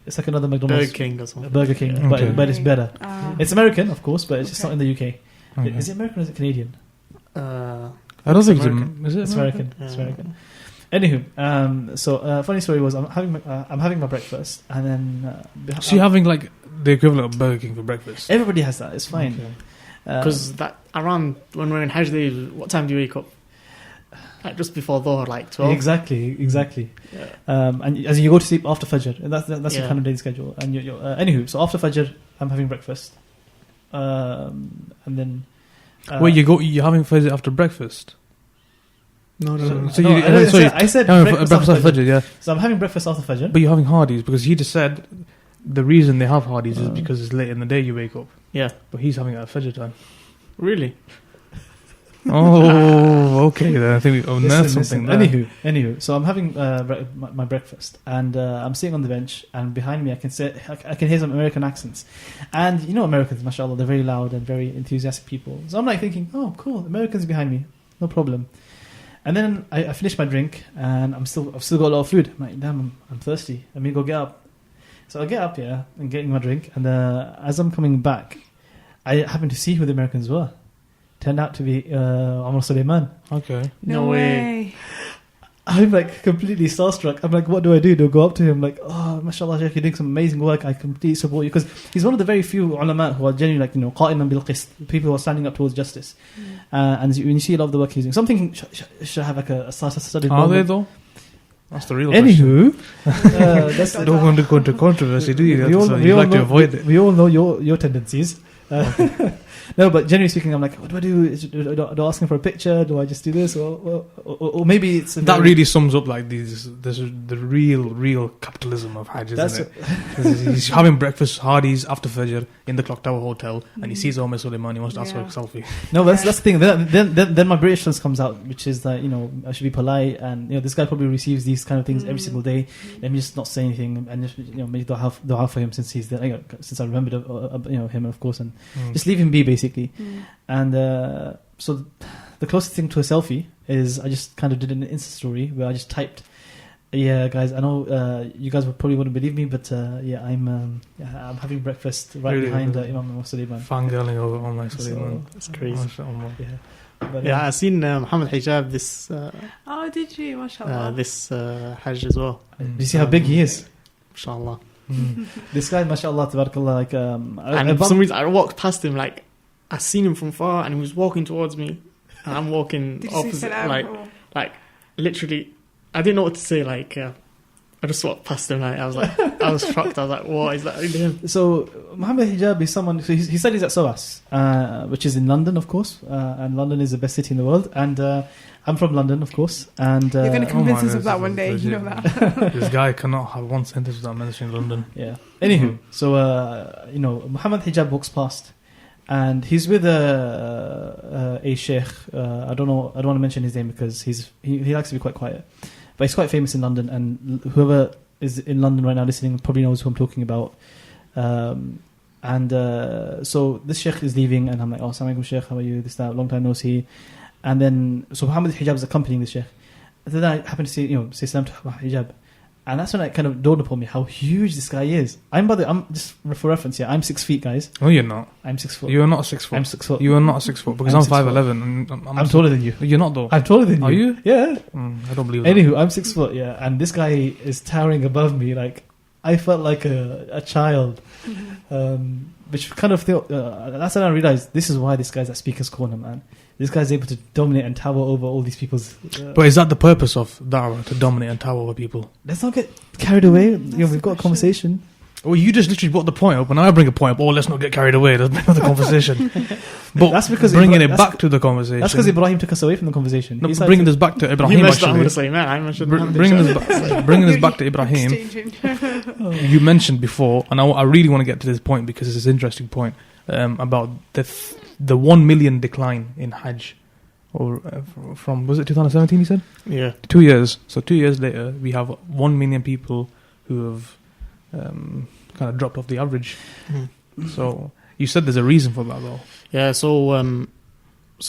It's like another McDonald's. Burger King or something. Burger King, Okay. but it's better. It's American, of course, but it's just not in the UK. Okay. Is it American or is it Canadian? I don't think American. it's. Is it It's American. It's American. Anywho, so funny story was I'm having my breakfast, and then So you're having like the equivalent of Burger King for breakfast. everybody has that. It's fine. Okay. Because that around when we're in Hajj days, what time do you wake up? Like just before Dhuhr, like 12. Exactly. Yeah. And as you go to sleep after Fajr, and that's your Yeah. kind of daily schedule. And anywho, so after Fajr, I'm having breakfast, and then Wait, you're having Fajr after breakfast? No. So no, I said breakfast after Fajr. yeah. So I'm having breakfast after Fajr. But you're having Hardee's because he just said the reason they have Hardee's is because it's late in the day you wake up. Yeah. But he's having it at Fajr time. Really? Oh, okay. Then I think we unearthed something there. Anywho, so I'm having my breakfast, and I'm sitting on the bench, and behind me I can hear some American accents, and Americans, mashallah, they're very loud and very enthusiastic people. So I'm like thinking, oh, cool, Americans behind me, no problem. And then I finished my drink, and I've still got a lot of food. I'm like, damn, I'm thirsty. Let me go get up. So I get up, and getting my drink, and as I'm coming back, I happen to see who the Americans were. Turned out to be Amr Suleiman. Okay. No way. I'm like completely starstruck. I'm like, what do I do? Do I go up to him like, oh, mashallah, Sheikh, you're doing some amazing work. I completely support you. Because he's one of the very few ulama who are genuinely like, qa'iman bil qist, people who are standing up towards justice. And when you see a lot of the work he's doing, something should have like a study. Are they though? That's the real Anywho, that's don't want to go into controversy, do you? You like to avoid it. We all know your tendencies. No, but generally speaking, I'm like, what do I do? Do I ask him for a picture? Do I just do this? Or maybe it's... That really sums up like the real capitalism of Hajj, isn't it? He's having breakfast, Hardee's, after Fajr, in the Clock Tower Hotel, and he sees Omar Suleiman, he wants to ask for a selfie. No, that's the thing. Then my Britishness comes out, which is that, I should be polite, and, this guy probably receives these kind of things every single day. Let me just not say anything, and just, make dua for him since he's there, since I remembered, him, of course, and just leave him be, basically. And so the closest thing to a selfie is I just kind of did an Insta story where I just typed, yeah, guys, I know you guys probably wouldn't believe me, but I'm having breakfast right behind Imam Suleiman. Fangirling over Omar Suleiman. That's crazy. Yeah. But, Yeah, I seen Muhammad Hijab this Oh, did you? MashaAllah. this Hajj as well. you see how big he is. Inshallah. This guy, mashallah, tabarakallah, like And for some reason, I walked past him, like I seen him from far, and he was walking towards me, and I'm walking Did you see opposite, salam? like literally, I didn't know what to say. Like I just walked past him, like I was shocked. I was like, what is that really him? So Muhammad Hijab is someone. So he studies at SOAS, which is in London, of course, and London is the best city in the world. And I'm from London, of course. And You're going to convince us my of that goodness, one day. this You is know that. This guy cannot have one sentence without mentioning London. yeah. Anywho, so Muhammad Hijab walks past, and he's with a sheikh. I don't know. I don't want to mention his name because he likes to be quite quiet, but he's quite famous in London, and whoever is in London right now listening probably knows who I'm talking about. So this sheikh is leaving, and I'm like, "Oh, assalamu alaikum, sheikh. How are you? This, that. Long time no see." And then so Muhammad Hijab is accompanying the sheikh. And then I happen to say salam to Muhammad Hijab. And that's when it kind of dawned upon me how huge this guy is. I'm just for reference, I'm 6 feet, guys. No, you're not. I'm 6 foot. You are not 6 foot. I'm 6 foot. You are not 6 foot because I'm I'm 6 foot. 5'11". And I'm taller than you. You're not though. I'm taller than you. Are you? Yeah. I don't believe that. Anywho, I'm 6 foot, yeah. And this guy is towering above me. Like, I felt like a child. Which kind of that's when I realized this is why this guy's at Speaker's Corner, man. This guy's able to dominate and tower over all these people's... But is that the purpose of da'wah, to dominate and tower over people? Let's not get carried away. We've got a conversation. Well, you just literally brought the point up, and I bring a point up. Oh, let's not get carried away. Let's bring up the conversation. But That's because bringing it back to the conversation. That's because Ibrahim took us away from the conversation. No, He's bringing like, this back to Ibrahim. You mentioned I'm Actually, going to say, man, I mentioned bringing this back to Ibrahim. Exchanging. You mentioned before, and I really want to get to this point because it's an interesting point about the 1 million decline in Hajj, or from, was it 2017? He said, Yeah. 2 years. So 2 years later, we have 1 million people who have kind of dropped off the average. So you said there's a reason for that, though. Yeah, so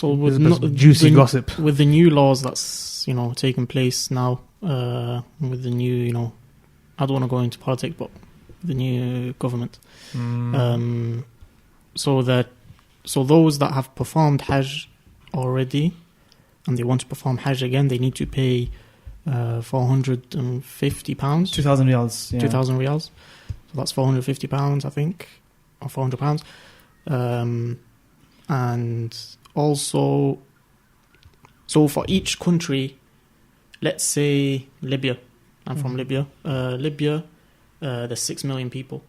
with There's juicy gossip. with the new laws that's taking place now, with the new I don't want to go into politics, but the new government, so those that have performed Hajj already and they want to perform Hajj again, they need to pay £450, 2,000 riyals. Yeah. 2,000 riyals. So that's £450, I think, or £400. And also, so for each country, let's say Libya. I'm from Libya. Libya, there's 6 million people.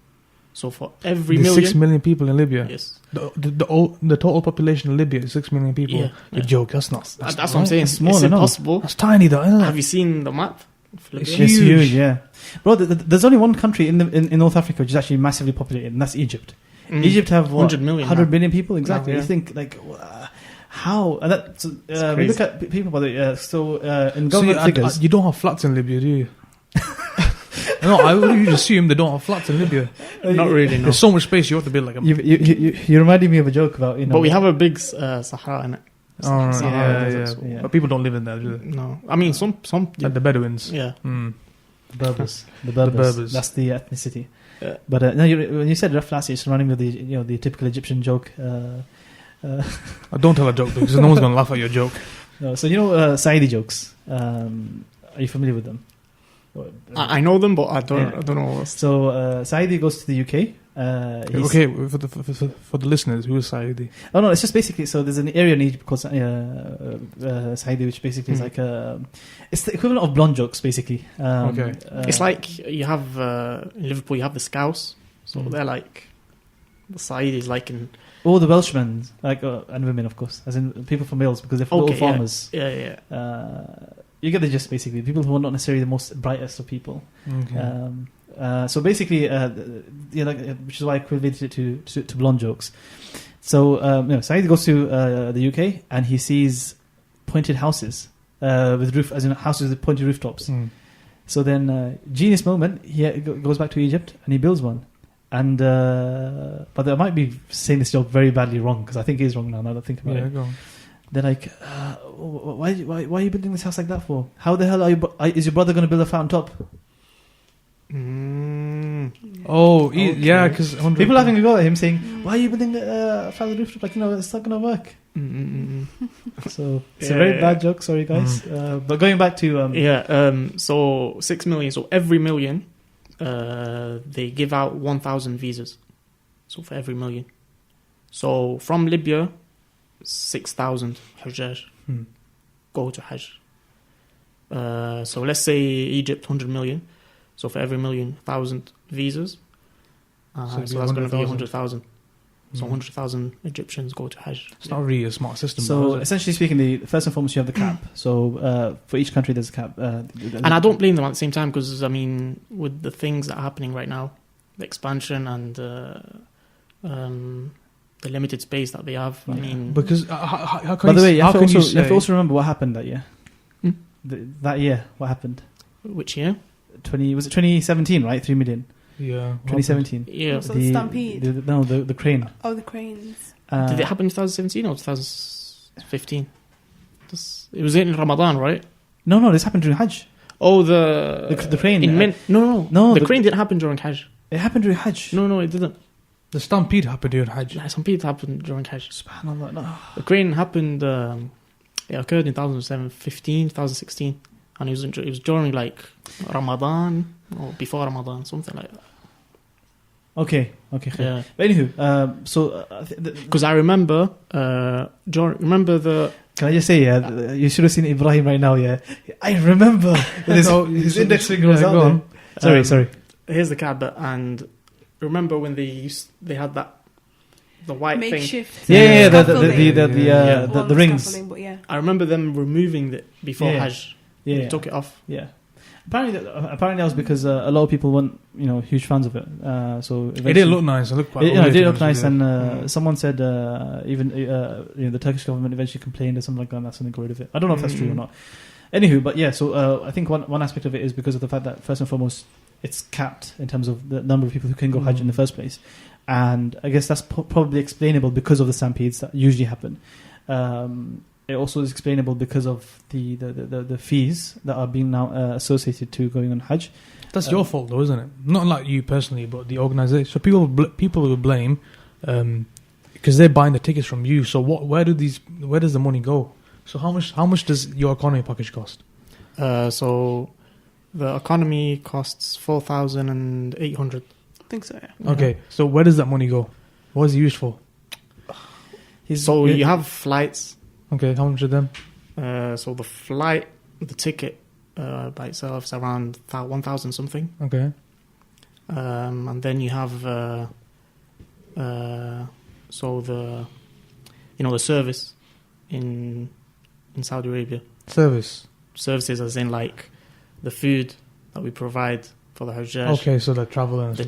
So for every There's million... 6 million people in Libya. Yes. The total population in Libya is 6 million people. Yeah, You joke, that's not... That's what I'm saying. It's small, It's I know. impossible. That's tiny though, isn't it? Have you seen the map of Libya? It's It's huge. huge, yeah. Bro, there's only one country in North Africa which is actually massively populated, and that's Egypt. Egypt have what, 100 million 100 now. million people, exactly. Yeah. You think like how? And that we look at people by the in government figures. You don't have flats in Libya, do you? No, I would assume they don't have flats in Libya. Not really, no. There's so much space you have to build like a... You reminded me of a joke about But we have a big Sahara in it. Oh, right. Sahara yeah. desert. Yeah. But people don't live in there, do they? No, I mean some Like the Bedouins. yeah. Mm. the Berbers. The The Berbers. Berbers. That's the ethnicity. Yeah. But no, when you said flats, it's reminding me of the typical Egyptian joke. Don't tell a joke because no one's gonna laugh at your joke. No, so Saidi jokes. Are you familiar with them? I know them, but I don't know. So Saidi goes to the UK. Okay, for the listeners, who is Saidi? Oh no, it's just basically, so there's an area in Egypt called Saidi, which basically is like it's the equivalent of blonde jokes, basically. Okay. It's like you have in Liverpool, you have the Scouse, so they're like the side is like in all the Welshmen, like and women, of course, as in people from Wales, because they're all farmers. Yeah. You get the gist, basically. People who are not necessarily the most brightest of people. Okay. So basically, which is why I equated it to blonde jokes. So Saeed goes to the UK and he sees pointed houses with houses with pointed rooftops. So then, genius moment, he goes back to Egypt and he builds one. And but I might be saying this joke very badly wrong because I think it is wrong now that I think about it. Go on. They're like, why are you building this house like that for? How the hell is your brother going to build a fountain top? Oh, Okay. yeah, because People having a go at him saying, why are you building a flat rooftop? Like, it's not going to work. And So it's a very bad joke. Sorry, guys. But going back to so 6 million. So every million, they give out 1,000 visas. So for every million. So from Libya, 6,000 Hajjaj go to Hajj. So let's say Egypt 100 million. So for every million, 1,000 visas. So that's going to be 100,000. So 100,000 Egyptians go to Hajj. It's not really a smart system. So essentially speaking, first and foremost, you have the cap. So for each country, there's a cap. And I don't blame them at the same time because, I mean, with the things that are happening right now, the expansion and the limited space that they have, I mean... Because how can by the way, you have to say... remember what happened that year. That year, what happened? Which year? Was it 2017, right? 3 million. Yeah. 2017. Yeah. So the stampede. The crane. Oh, the cranes. Did it happen in 2017 or 2015? It was in Ramadan, right? No, this happened during Hajj. Oh, the crane. No. The crane didn't happen during Hajj. It happened during Hajj. No, it didn't. The stampede happened during Hajj. The stampede happened during Hajj. Subhanallah, no. The crane happened, it occurred in 2016, and it was during like Ramadan or before Ramadan, something like that. Okay. Yeah. But anywho, because I remember, remember the... Can I just say, you should have seen Ibrahim right now, yeah. I remember his index finger was out there. Sorry. Here's the cabinet, and remember when they had that the white makeshift thing? The rings. But yeah. I remember them removing it before Hajj. Yeah, they took it off. Yeah. Apparently that was because a lot of people weren't, huge fans of it. So it did look nice. It looked quite. It did look nice, and someone said even the Turkish government eventually complained or something like that. And that's something got rid of it. I don't know if that's true or not. Anywho, but yeah. So I think one aspect of it is because of the fact that first and foremost it's capped in terms of the number of people who can go Hajj in the first place, and I guess that's probably explainable because of the stampedes that usually happen. It also is explainable because of the fees that are being now associated to going on Hajj. That's your fault, though, isn't it? Not like you personally, but the organisation. So people will blame because they're buying the tickets from you. So where does the money go? So how much does your economy package cost? So the economy costs 4,800. I think so. Yeah. Okay, so where does that money go? What is it used for? So you have flights. Okay, how much of them? So the ticket by itself is around 1,000 something. Okay. And then you have so the service in Saudi Arabia. Services as in like the food that we provide for the Hajjaj. Okay, so the travel and to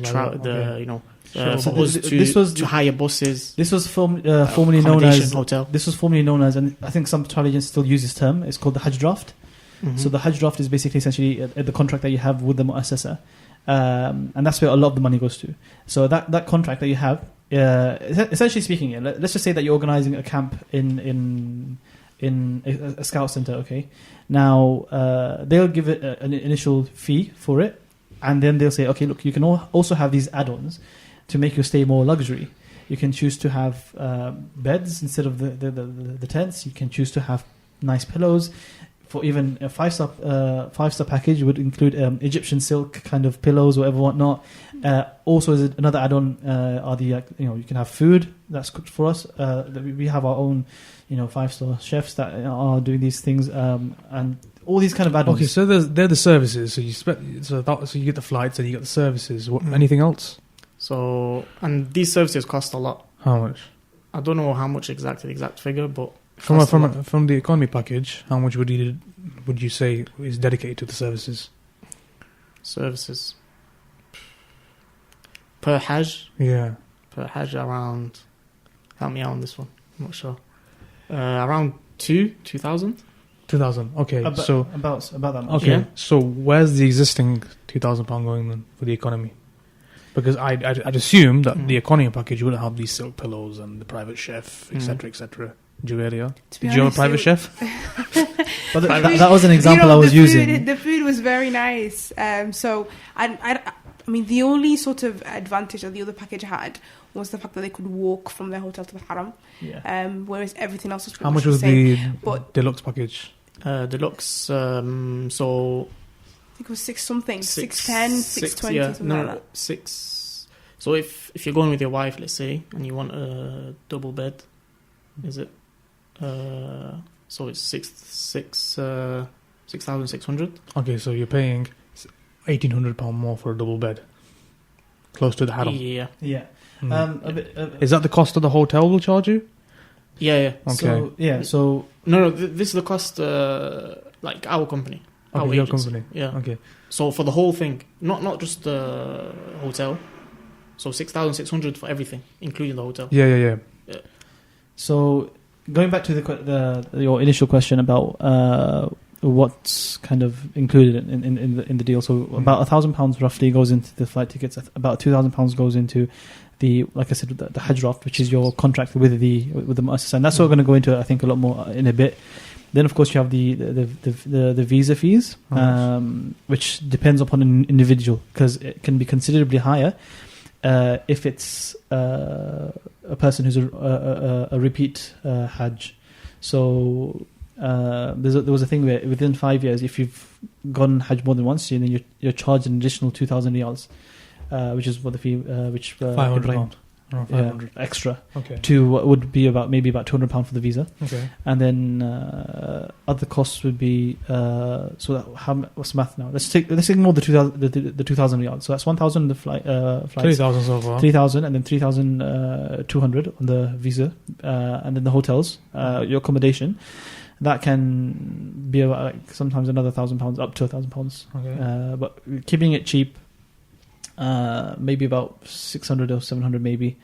hire buses. This was formerly known as hotel. This was formerly known as, and I think some travel agents still use this term. It's called the Hajj draft. Mm-hmm. So the Hajj draft is basically essentially the contract that you have with the mu'assasa, and that's where a lot of the money goes to. So that contract that you have, essentially speaking, let's just say that you're organizing a camp in a scout center. Okay, now they'll give it an initial fee for it, and then they'll say, okay, look, you can also have these add-ons to make your stay more luxury. You can choose to have beds instead of the tents. You can choose to have nice pillows. For even a five-star package would include Egyptian silk kind of pillows, whatever, whatnot. Also, as another add-on are the you can have food that's cooked for us. We have our own 5-star chefs that are doing these things, and all these kind of add-ons. Okay, so they're the services. So you get the flights and you get the services. Anything else? So, and these services cost a lot. How much? I don't know how much the exact figure, but from the economy package, how much would you say is dedicated to the services? Services per Hajj? Yeah, per Hajj around. Help me out on this one. I'm not sure. Around 2,000. 2,000. Okay, about that much. Okay, yeah. So where's the existing £2,000 going then for the economy? Because I'd assume that the economy package would have these silk pillows and the private chef, etc., etc. Juveria. Did you have a private chef? But that was an example I was using. The food was very nice. So I I mean, the only sort of advantage that the other package had was the fact that they could walk from their hotel to the haram. Yeah. Whereas everything else was pretty How much much was the the same. But deluxe package? Deluxe, so I think it was 6-something, 6, 610, 620, yeah, something no, like no, that. 6. So if you're going with your wife, let's say, and you want a double bed, is it? So it's 6,600. Okay, so you're paying £1,800 more for a double bed, close to the haram. Yeah, Yeah. Mm. Is that the cost of the hotel will charge you? yeah. Okay. So No, this is the cost, like our company. Okay, our your agency. company. Yeah. Okay. So for the whole thing, not just the hotel. So 6,600 for everything, including the hotel. Yeah. So going back to your initial question about what's kind of included in the deal. So about £1,000 roughly goes into the flight tickets. About £2,000 goes into the, like I said, the Hajj raft, which is your contract with the Muassasa, and that's what we're going to go into, I think, a lot more in a bit. Then, of course, you have the visa fees, which depends upon an individual, because it can be considerably higher if it's a person who's a repeat Hajj. So there was a thing where within 5 years, if you've gone Hajj more than once, then you're charged an additional 2,000 riyals, which is what the fee, which £500. Around 500. extra Okay. to what would be maybe about £200 for the visa. Okay. And then other costs would be what's the math now? Let's ignore the 2,000 riyals. So that's 1,000 the flights, 3,000 so far. 3,000, and then 3,200 on the visa, and then the hotels, your accommodation. That can be about sometimes another £1,000, up to £1,000. Okay. But keeping it cheap, maybe about 600 or 700 maybe.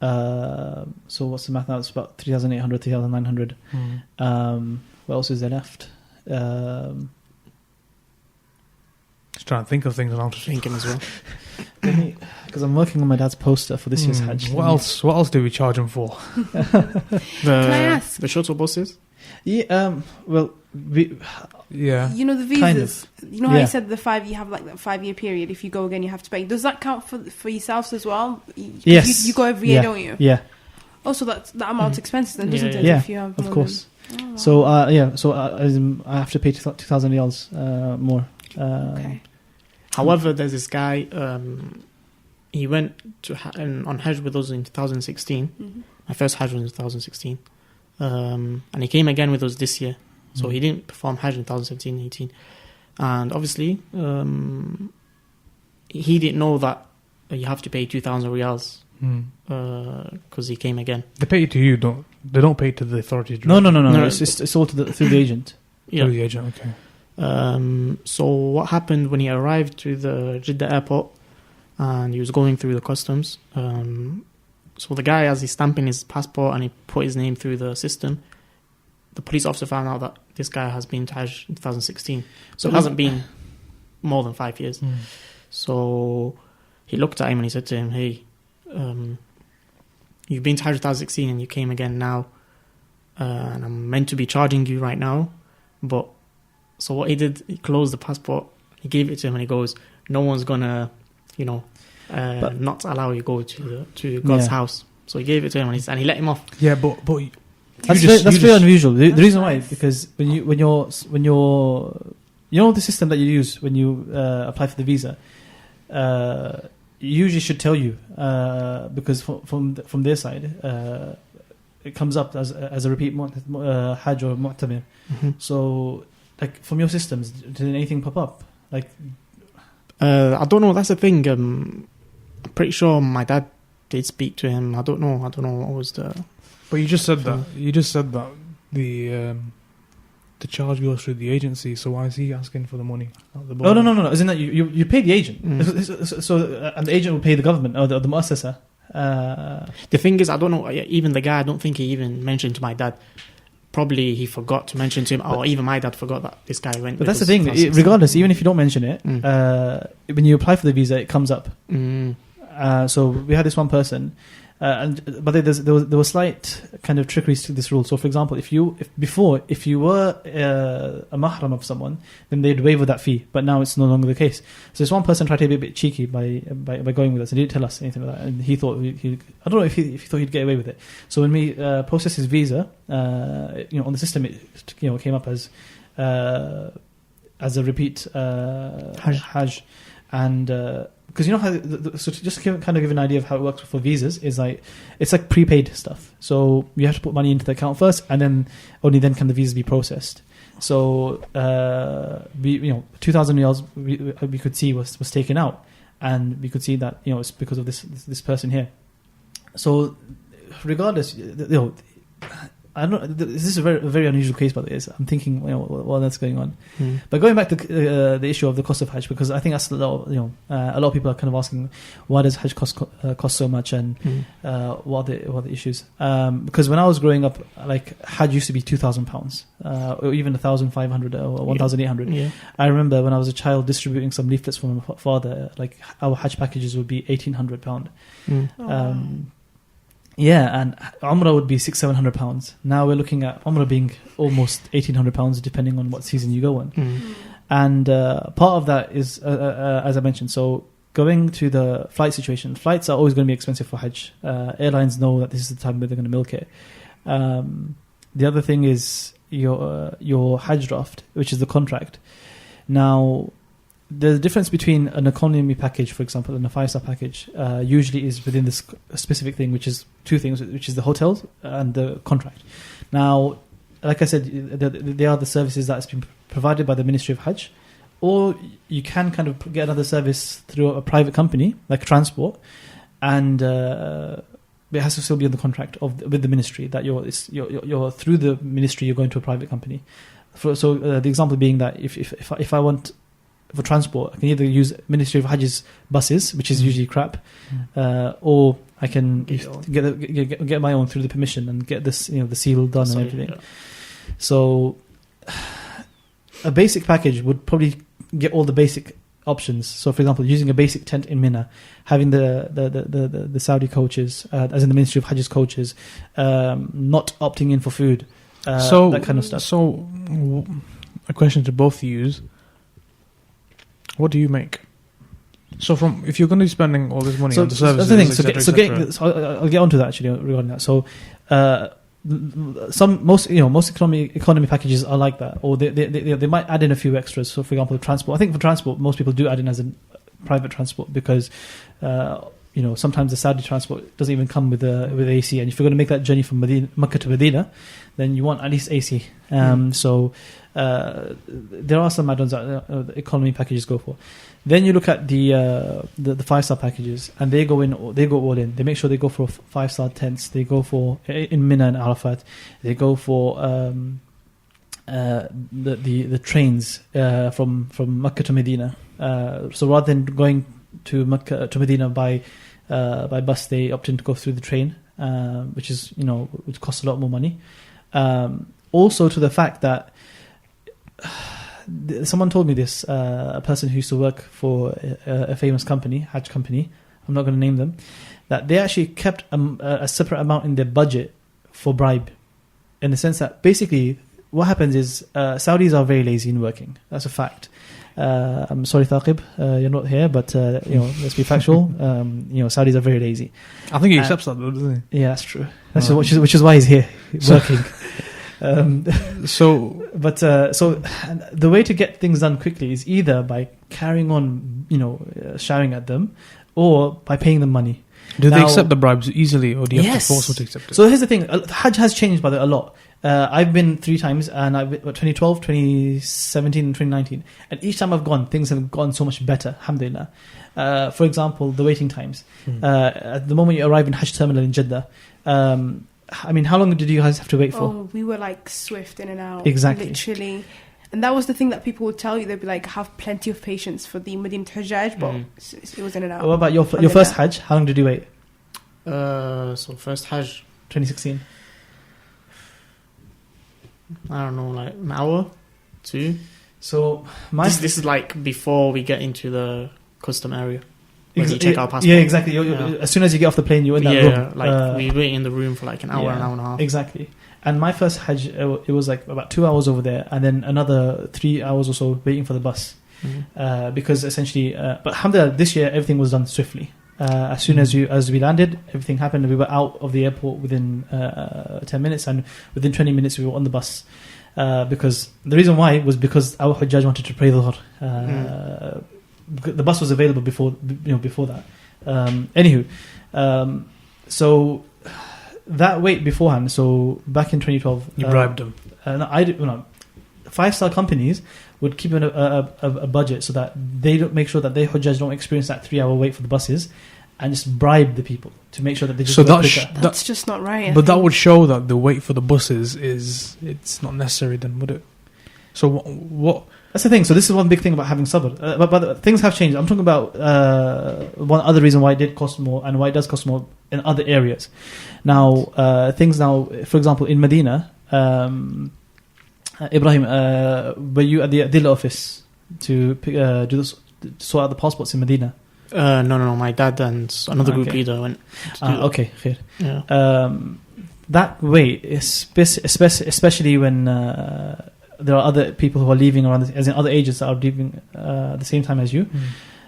So what's the math now? It's about 3,800, 3,900. What else is there left? Just trying to think of things, and I'm just Thinking as well. Because I'm working on my dad's poster for this year's Hajj. What else do we charge him for? Can I ask? The shuttle buses? Yeah. Yeah. You know the visas. Kind of. You know how Yeah. you said you have like that 5-year period. If you go again, you have to pay. Does that count for yourselves as well? Yes. You go every year, don't you? Yeah. Also, that amount's expensive, then, doesn't it? Yeah, If you have of more course. than- So I have to pay 2,000 riyals more. Okay. However, there's this guy, he went on Hajj with us in 2016. Mm-hmm. My first Hajj was in 2016. And he came again with us this year. So he didn't perform Hajj in 2017-18. And obviously, he didn't know that you have to pay 2,000 riyals because he came again. They pay it to you, they don't pay it to the authorities? No. No. It's all through the agent. Yeah. Through the agent, okay. So what happened when he arrived to the Jeddah airport and he was going through the customs, so the guy, as he's stamping his passport and he put his name through the system, the police officer found out that this guy has been to Hajj in 2016. So it hasn't been more than 5 years. So he looked at him and he said to him, hey, you've been to Hajj 2016 and you came again now, and I'm meant to be charging you right now. But so what he did, he closed the passport, he gave it to him and he goes, no one's gonna, not allow you go to God's house. So he gave it to him and he let him off. Yeah, but that's very unusual. The reason why, because when you're you know the system that you use when you apply for the visa, usually should tell you because from their side it comes up as a repeat Hajj or Mu'tamir. So like from your systems, did anything pop up? Like I don't know. That's the thing. I'm pretty sure my dad did speak to him. I don't know what was the. But you just said that the charge goes through the agency. So why is he asking for the money? No. Isn't that you pay the agent? So and the agent will pay the government or the muassasa. The thing is, I don't know. Even the guy, I don't think he even mentioned to my dad. Probably he forgot to mention to him, or even my dad forgot that this guy went. But that's the thing. Regardless, even if you don't mention it, when you apply for the visa, it comes up. So we had this one person. But there was slight kind of trickeries to this rule. So, for example, if you were a mahram of someone, then they'd waive that fee. But now it's no longer the case. So, this one person tried to be a bit cheeky by going with us, and he didn't tell us anything about that. And he thought I don't know if he thought he'd get away with it. So when we processed his visa, on the system, it came up as a repeat Hajj, and. Because you know how, so to just kind of give an idea of how it works for visas is it's like prepaid stuff. So you have to put money into the account first, and then only then can the visas be processed. So 2,000 riyals we could see was taken out, and we could see that it's because of this person here. So regardless, I don't know. This is a very unusual case, by the way. I'm thinking, what that's going on. But going back to the issue of the cost of Hajj, because I think that's a lot of people are kind of asking, why does Hajj cost so much, and what are the issues? Because when I was growing up, like Hajj used to be £2,000, or even 1,500 or 1,800. Yeah. I remember when I was a child distributing some leaflets from my father, like our Hajj packages would be £1,800. Yeah, and Umrah would be £600-700. Now we're looking at Umrah being almost £1,800, depending on what season you go on. And part of that is, as I mentioned, so going to the flight situation. Flights are always going to be expensive for Hajj. Airlines know that this is the time where they're going to milk it. The other thing is your Hajj draft, which is the contract. Now, the difference between an economy package, for example, and a 5-star package usually is within this specific thing, which is two things, which is the hotels and the contract. Now, like I said, they are the services that's been provided by the Ministry of Hajj, or you can kind of get another service through a private company, like transport, and it has to still be on the contract with the ministry, that you're through the ministry, you're going to a private company. So the example being that if I want for transport, I can either use Ministry of Hajj's buses, which is usually crap, or I can get my own through the permission and get this, the seal done and everything. Yeah. So a basic package would probably get all the basic options. So, for example, using a basic tent in Mina, having the Saudi coaches, as in the Ministry of Hajj's coaches, not opting in for food, that kind of stuff. So, a question to both of you: what do you make? So, if you're going to be spending all this money on the services, that's the thing. So I'll get onto that actually regarding that. So, most economy packages are like that, or they might add in a few extras. So, for example, transport. I think for transport, most people do add in as a private transport because sometimes the Saudi transport doesn't even come with AC, and if you're going to make that journey from Makkah to Medina, then you want at least AC. So there are some add-ons that the economy packages go for. Then you look at the 5-star packages, and they go all in. They make sure they go for 5-star tents. They go for in Mina and Arafat. They go for the trains from Makkah to Medina. So rather than going to Makkah to Medina by bus, they opt in to go through the train, which is which costs a lot more money. Also, to the fact that someone told me this, a person who used to work for a famous company, Hajj company, I'm not going to name them, that they actually kept a separate amount in their budget for bribe, in the sense that basically what happens is Saudis are very lazy in working. That's a fact. I'm sorry, Thaqib, you're not here, but let's be factual. Saudis are very lazy. I think he accepts that, though, doesn't he? Yeah, that's true. That's which is why he's here working. So the way to get things done quickly is either by carrying on, shouting at them, or by paying them money. Do they accept the bribes easily, or do you have to force them to accept it? So here's the thing: Hajj has changed by a lot. I've been 3 times, and I've been 2012, 2017, and 2019. And each time I've gone, things have gone so much better, alhamdulillah. For example, the waiting times. At the moment you arrive in Hajj terminal in Jeddah, how long did you guys have to wait for? Oh, we were like swift in and out. Exactly. Literally. And that was the thing that people would tell you. They'd be like, have plenty of patience for the Medina Hajj, but it was in and out. What about your first Hajj? How long did you wait? So first Hajj 2016. I don't know, like an hour, 2. So this is like before we get into the custom area. when you check our passport. Yeah, exactly. As soon as you get off the plane, you're in that room. Like we wait in the room for like an hour and a half. Exactly. And my first Hajj, it was like about 2 hours over there, and then another 3 hours or so waiting for the bus. Because essentially, but alhamdulillah, this year everything was done swiftly. As soon as we landed, everything happened. We were out of the airport within 10 minutes, and within 20 minutes we were on the bus. Because the reason why was because our Hujjaj wanted to pray Dhuhr. The bus was available before that. Anywho, so that wait beforehand. So back in 2012, you bribed them. No, I did. No, 5-star companies would keep a budget so that they don't make sure that their Hujjaj don't experience that 3-hour wait for the buses, and just bribe the people to make sure that they just. So that's just not right. But that would show that the wait for the buses it's not necessary, then, would it? So what? That's the thing. So this is one big thing about having sabr. But things have changed. I'm talking about one other reason why it did cost more and why it does cost more in other areas. Now, things now, for example, in Medina, Ibrahim, were you at the Adil office to sort out the passports in Medina? No. My dad and another group leader went. Okay, khair. Yeah. That way, especially when there are other people who are leaving around, as in other agents that are leaving at the same time as you,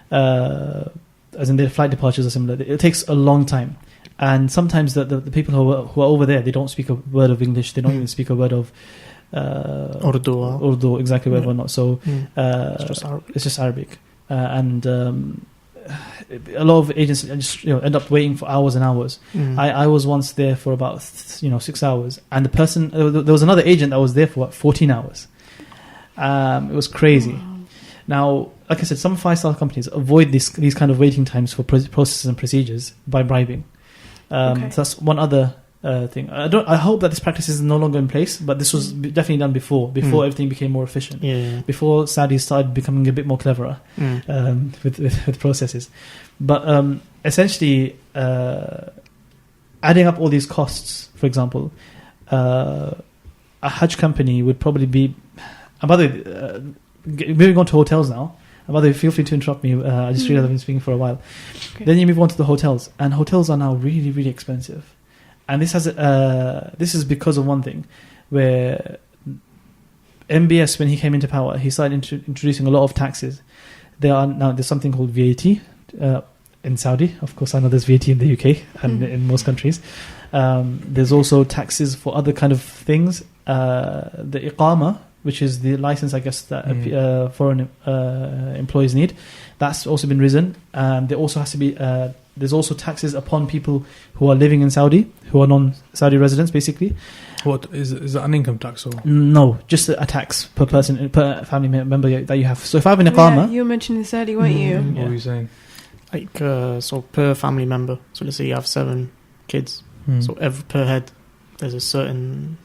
as in their flight departures or similar. It takes a long time, and sometimes the people who are over there, they don't speak a word of English. They don't even speak a word of Urdu, exactly, whatever or not. So it's just Arabic, and a lot of agents just end up waiting for hours and hours. I was once there for about 6 hours, and the person, there was another agent that was there for 14 hours. It was crazy. Wow. Now, like I said, some 5-star companies avoid these kind of waiting times for processes and procedures by bribing. So that's one other thing. I hope that this practice is no longer in place, but this was definitely done before everything became more efficient. Before Saudis started becoming a bit more cleverer with processes. But essentially, adding up all these costs, for example, a Hajj company would probably be. And by the way, moving on to hotels now. And by the way, feel free to interrupt me. I just realized I've been speaking for a while. Okay. Then you move on to the hotels, and hotels are now really, really expensive. And this is because of one thing, where MBS, when he came into power, he started introducing a lot of taxes. There's something called VAT in Saudi. Of course, I know there's VAT in the UK and in most countries. There's also taxes for other kind of things. The iqama, which is the license, I guess, that foreign employees need, that's also been risen. There also has to be. There's also taxes upon people who are living in Saudi, who are non-Saudi residents, basically. What is that, an income tax or? No, just a tax per person, per family member that you have. So if I have an iqama, you mentioned this earlier, weren't you? What were you saying? Like so per family member. So let's say you have 7 kids. So per head, there's a certain.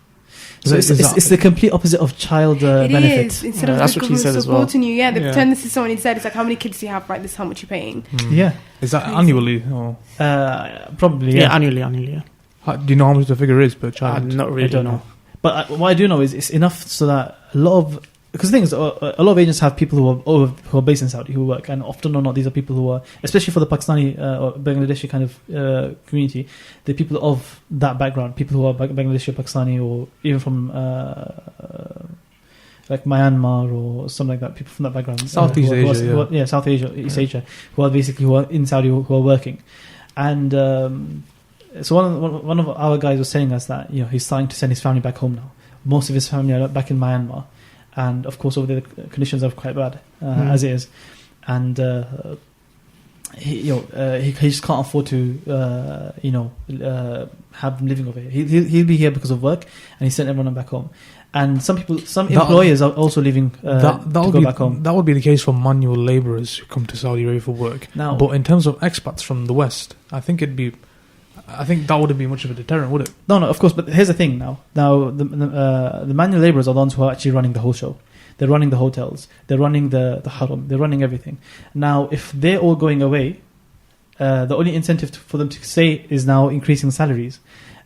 So it's the complete opposite of child benefit. Is. Instead of that's the what she said as well. supporting you, they pretend this is someone instead. It's like, how many kids do you have? Right, this is how much you're paying. Yeah. Is that annually? Or? Probably, yeah. Annually, yeah. Do you know how much the figure is per child? Not really. I don't know. But what I do know is it's enough so that a lot of... Because the thing is, a lot of agents have people who are based in Saudi who work, and often or not, these are people who are, especially for the Pakistani or Bangladeshi kind of community, the people of that background, people who are Bangladeshi or Pakistani, or even from like Myanmar or something like that, people from that background, Southeast Asia, South Asia, East Asia, who are in Saudi who are working, and so one of our guys was telling us that he's starting to send his family back home now. Most of his family are back in Myanmar. And of course, over there, the conditions are quite bad as it is, and he just can't afford to have them living over here. He'll be here because of work, and he sent everyone back home. And some employers are also leaving to go back home. That would be the case for manual labourers who come to Saudi Arabia for work. Now, but in terms of expats from the West, I think that wouldn't be much of a deterrent, would it? No, of course. But here's the thing now. Now, the manual labourers are the ones who are actually running the whole show. They're running the hotels. They're running the haram. They're running everything. Now, if they're all going away, the only incentive for them to stay is now increasing salaries.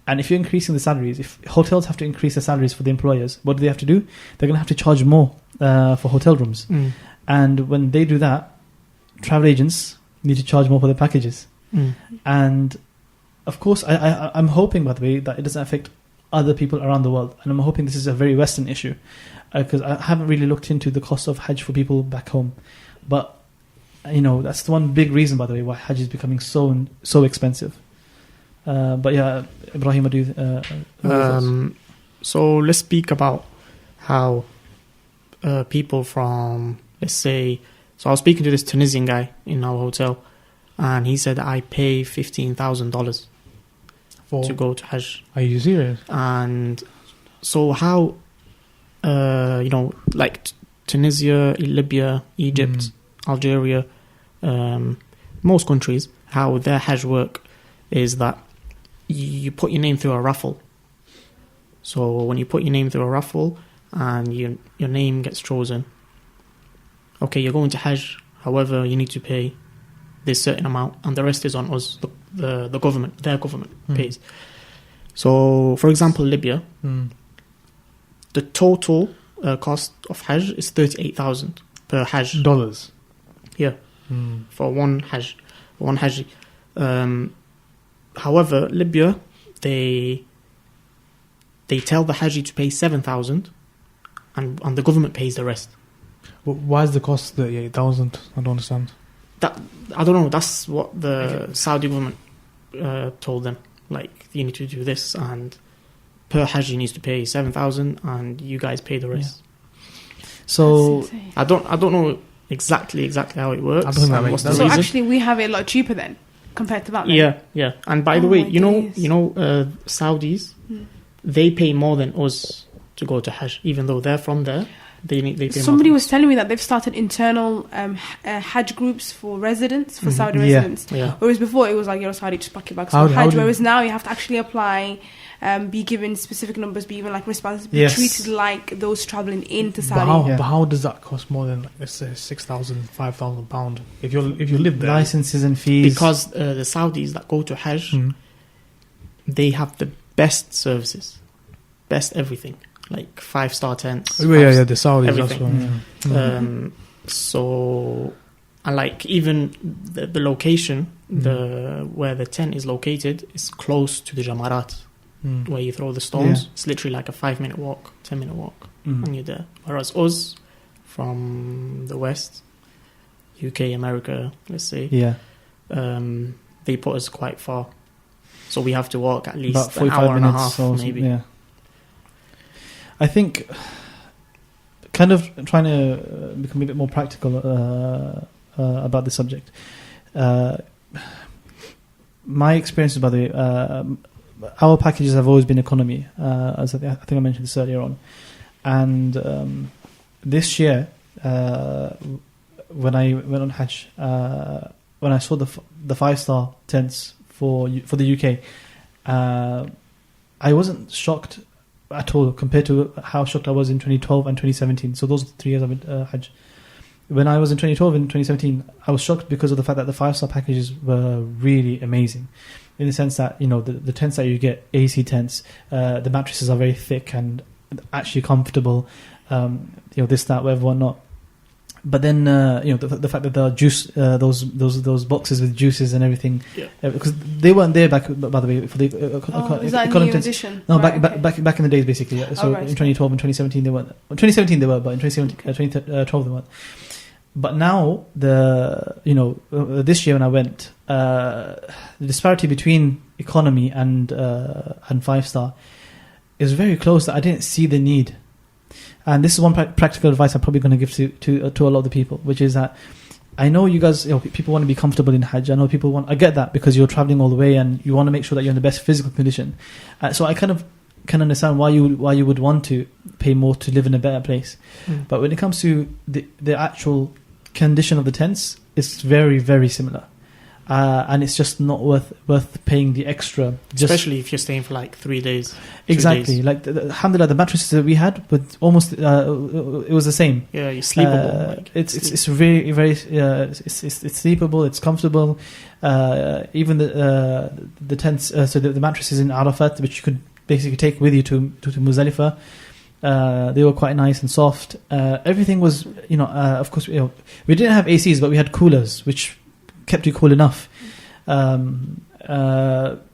And if you're increasing the salaries, if hotels have to increase the salaries for the employers, what do they have to do? They're going to have to charge more for hotel rooms. And when they do that, travel agents need to charge more for the packages. Mm. And of course, I'm hoping, by the way, that it doesn't affect other people around the world. And I'm hoping this is a very Western issue, because I haven't really looked into the cost of Hajj for people back home. But, that's the one big reason, by the way, why Hajj is becoming so expensive. But yeah, Ibrahim, what so let's speak about how people from, let's say, so I was speaking to this Tunisian guy in our hotel, and he said, I pay $15,000 to go to Hajj. Are you serious? And so how, like Tunisia, Libya, Egypt, Algeria, most countries, how their Hajj work is that you put your name through a raffle. So when you put your name through a raffle and your name gets chosen, okay, you're going to Hajj, however, you need to pay this certain amount, and the rest is on us, the government, their government pays. So, for example, Libya, the total cost of Hajj is $38,000 per Hajj. Dollars? Yeah, for one Hajj. However, Libya, they tell the Hajji to pay $7,000, and the government pays the rest. Why is the cost $38,000? I don't understand. I don't know. That's what the Saudi government told them. Like, you need to do this, and per Hajji needs to pay $7,000, and you guys pay the rest. Yeah. So I don't know exactly how it works. I don't think that makes sense. So actually, we have it a lot cheaper then compared to that. Then. Yeah. And by the way, Saudis, they pay more than us to go to Hajj, even though they're from there. They pay. Somebody was telling me that they've started internal Hajj groups for residents, for Saudi residents. Yeah. Whereas before it was like, Saudi, just pack your bags for Hajj. Whereas now you have to actually apply, be given specific numbers, be even like responsible, be treated like those traveling into Saudi. But how does that cost more than, let's say, £6,000, £5,000 if you live there? Licenses and fees. Because the Saudis that go to Hajj, they have the best services, best everything. Like 5-star tents. The Saudis. Everything. So, and like even the location, where the tent is located, is close to the Jamarat, where you throw the stones. Yeah. It's literally like a 5-minute walk, 10-minute walk, and you're there. Whereas us, from the West, UK, America, let's say, they put us quite far. So we have to walk at least about 45 an hour and a minutes half, maybe. Yeah. I think kind of trying to become a bit more practical about the subject. My experiences, by the way, our packages have always been economy, as I think I mentioned this earlier on. And this year, when I went on Hajj, when I saw the 5-star tents for the UK, I wasn't shocked at all compared to how shocked I was in 2012 and 2017. So those are the 3 years I went Hajj. When I was in 2012 and 2017, I was shocked because of the fact that the 5-star packages were really amazing, in the sense that the tents that you get, AC tents, the mattresses are very thick and actually comfortable. This, that, whatever, whatnot. But then the fact that there are juice, those boxes with juices and everything, because they weren't there back, by the way, for the is that a new edition? No, back in the days, basically. Yeah. So in 2012 and 2017 they weren't. In 2017 they were, but in 2012 they weren't. But now this year when I went, the disparity between economy and 5-star is very close. That I didn't see the need. And this is one practical advice I'm probably going to give to a lot of the people, which is that I know you guys, people want to be comfortable in Hajj. I know I get that, because you're traveling all the way and you want to make sure that you're in the best physical condition. So I kind of can understand why you would want to pay more to live in a better place. But when it comes to the actual condition of the tents, it's very, very similar. And it's just not worth paying the extra, especially if you're staying for like 3 days. Exactly, like alhamdulillah, the mattresses that we had, but almost it was the same. Yeah, you're sleepable. It's very, very it's sleepable. It's comfortable. Even the tents, so the mattresses in Arafat, which you could basically take with you to Muzdalifah, they were quite nice and soft. Everything was, of course, we didn't have ACs, but we had coolers, which kept you cool enough.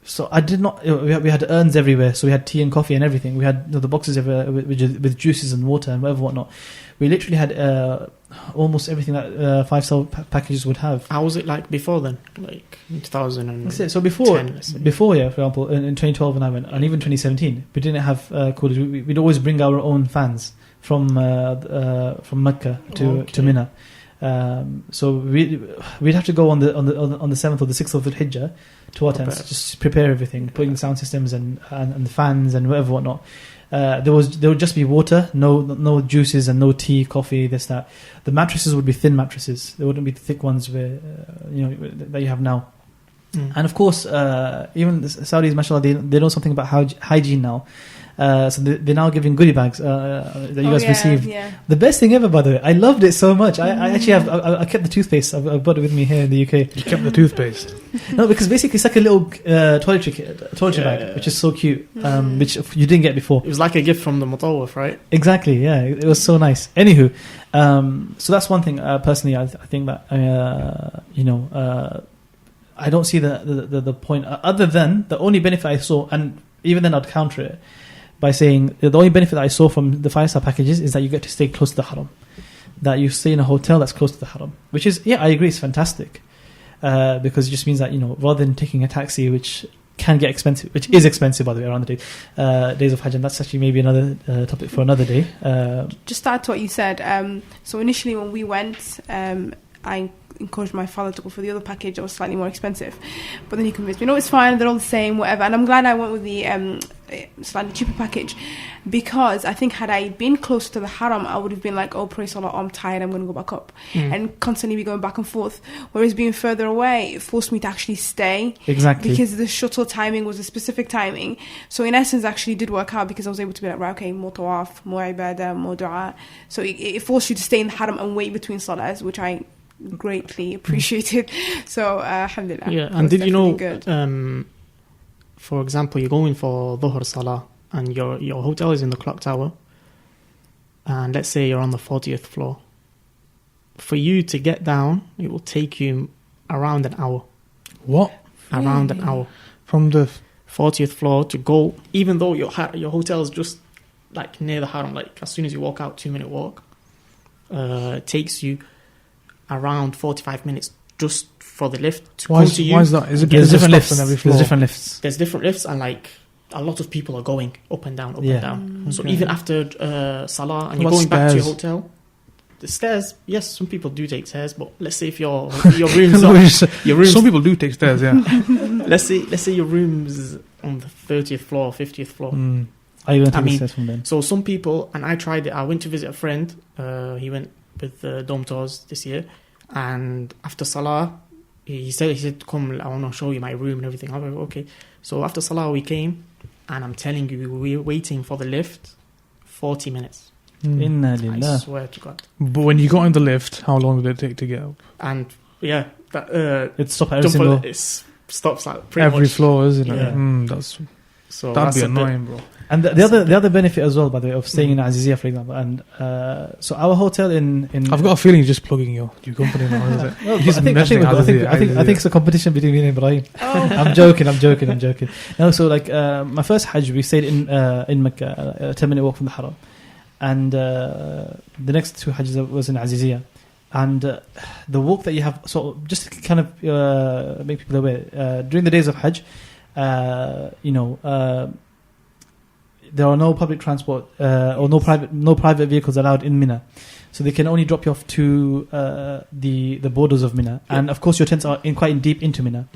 So I did not. We had urns everywhere, so we had tea and coffee and everything. We had the boxes everywhere with juices and water and whatnot. We literally had almost everything that 5-star packages would have. How was it like before then? Like in 2000 That's it. So before, for example, in 2012 when I went, and even 2017, we didn't have coolers. We'd always bring our own fans from Mecca to Mina. So we'd have to go on the 7th or the 6th of the Hijjah to our tents, just prepare everything, putting sound systems and the fans and whatnot. There would just be water, no juices and no tea, coffee, this, that. The mattresses would be thin mattresses. They wouldn't be the thick ones that you have now. And of course, even the Saudis, mashallah, they know something about hygiene now. So they're now giving goodie bags that you guys received. Yeah. The best thing ever, by the way. I loved it so much. I actually have. I kept the toothpaste. I've got it with me here in the UK. You kept the toothpaste? No, because basically it's like a little toiletry bag, which is so cute, which you didn't get before. It was like a gift from the Mutawaf, right? Exactly. Yeah, it was so nice. Anywho, so that's one thing. Personally, I think that I don't see the point other than the only benefit I saw, and even then I'd counter it by saying the only benefit that I saw from the 5-star packages is that you get to stay close to the haram, that you stay in a hotel that's close to the haram, which is, I agree, it's fantastic, because it just means that, rather than taking a taxi, which can get expensive, which is expensive, by the way, around the days of Hajj, and that's actually maybe another topic for another day. Just to add to what you said, so initially when we went, I encouraged my father to go for the other package that was slightly more expensive, but then he convinced me, no, it's fine, they're all the same, whatever. And I'm glad I went with the slightly cheaper package, because I think had I been close to the haram, I would have been like, oh, praise Allah, I'm tired, I'm going to go back up, and constantly be going back and forth. Whereas being further away, it forced me to actually stay, exactly, because the shuttle timing was a specific timing. So in essence, actually did work out, because I was able to be like, right, okay, more tawaf, more ibadah, more dua. So it forced you to stay in the haram and wait between salahs, which I greatly appreciated. So alhamdulillah. Yeah, and did you know good. For example, you're going for Dhuhr Salah and your hotel is in the clock tower, and let's say you're on the 40th floor. For you to get down, it will take you around an hour. What? Around an hour. From the 40th floor to go, even though your hotel is just like near the haram, like as soon as you walk out, 2-minute walk, it takes you around 45 minutes just for the lift to come to you. Why is that? Is it there's different lifts on every floor? There's different lifts. There's different lifts, and like a lot of people are going up and down, and down. So even after Salah and you're going back to your hotel, the stairs, yes, some people do take stairs, but let's say if your room's some people do take stairs, yeah. let's say your room's on the 30th floor, 50th floor. Are you going to take stairs from then? So some people, and I tried it. I went to visit a friend. He went with Dome Tours this year, and after Salah he said come, I want to show you my room and everything. I was like, okay. So after Salah we came, and I'm telling you, we were waiting for the lift 40 minutes. Inna lillah. I swear to God. But when you got in the lift, how long did it take to get up? And it stopped every single. It stops at pretty every much floor, isn't it? So that'd be annoying, bro. And the other benefit as well, by the way, of staying in Azizia, for example, and so our hotel in I've got a feeling you're just plugging your company now, is it? Well, I think it's a competition between me and Ibrahim. I'm joking. No, so like my first Hajj, we stayed in Mecca, a 10-minute walk from the Haram, and the next 2 Hajjs was in Azizia. And the walk that you have, so just to kind of make people aware, during the days of Hajj, there are no public transport or no private vehicles allowed in Mina, so they can only drop you off to the borders of Mina, and of course your tents are quite deep into Mina.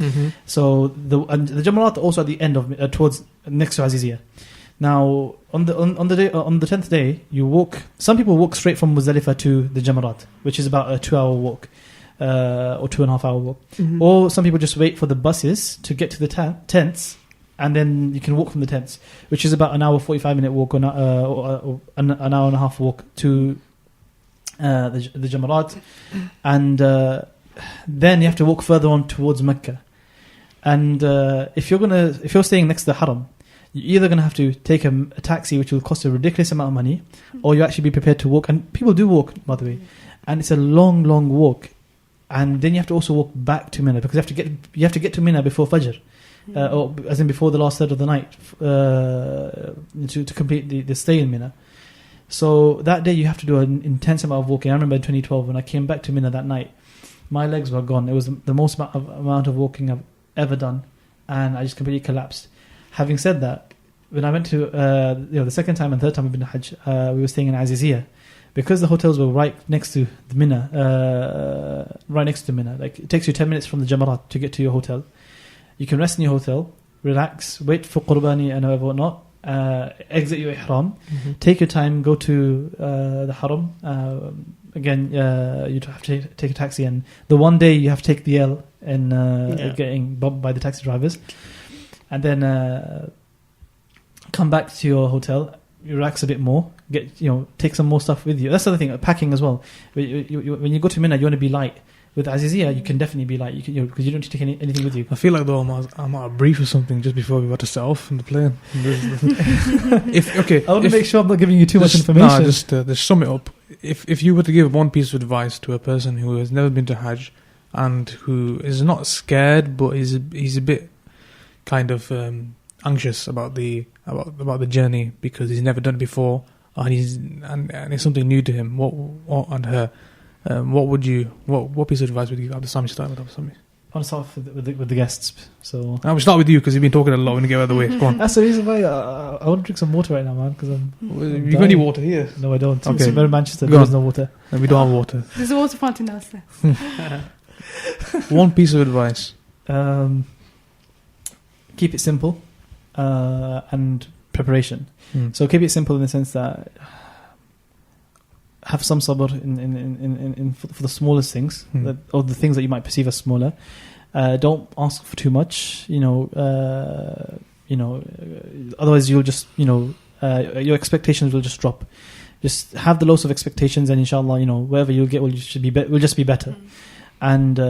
So the Jamarat also at the end of towards next to Azizia. Now on the 10th day, you walk. Some people walk straight from Muzdalifah to the Jamarat, which is about a 2-hour walk. Or 2.5-hour walk, or some people just wait for the buses to get to the tents, and then you can walk from the tents, which is about an hour 45-minute walk, or an hour and a half walk to the Jamarat, and then you have to walk further on towards Mecca. And if you're staying next to the Haram, you're either going to have to take a taxi, which will cost a ridiculous amount of money, or you actually be prepared to walk. And people do walk, by the way, and it's a long walk. and then you have to also walk back to Mina, because you have to get to Mina before Fajr, or as in before the last third of the night, to complete the stay in Mina. So that day you have to do an intense amount of walking. I remember in 2012 when I came back to Mina that night, my legs were gone. It was the most amount of walking I've ever done, and I just completely collapsed. Having said that, when I went to the second time and third time I've been to Hajj, we were staying in Aziziyah, because the hotels were right next to the Mina, Like, it takes you 10 minutes from the Jamarat to get to your hotel. You can rest in your hotel, relax, wait for Qurbani and whatnot, exit your ihram, take your time, go to the haram. Again, you have to take a taxi, and the one day you have to take the L in getting bumped by the taxi drivers, and then come back to your hotel, relax a bit more, take some more stuff with you. That's the other thing, packing as well. When you go to Mina, you want to be light. With Aziziyah, you can definitely be light, because you don't need to take anything with you. I feel like though I'm out of brief or something just before we got to set off in the plane. I want to make sure I'm not giving you too much information. No, just sum it up. If you were to give one piece of advice to a person who has never been to Hajj and who is not scared, but he's a bit kind of anxious about the journey because he's never done it before, and it's something new to him, what piece of advice would you give? Abdusami, start with Abdusami. I want to start off with the guests. So I will start with you because you've been talking a lot. When you get out of the way, go on. That's the reason why I want to drink some water right now, man. Because you got any water here? No, I don't. Okay. We're in Manchester. There's no water. And we don't have water. There's a water fountain downstairs. One piece of advice. Keep it simple, and preparation. So keep it simple in the sense that have some sabr for the smallest things, or the things that you might perceive as smaller. Don't ask for too much, otherwise you'll just, your expectations will just drop. Just have the lowest of expectations, and inshallah, wherever you'll get will just be better. And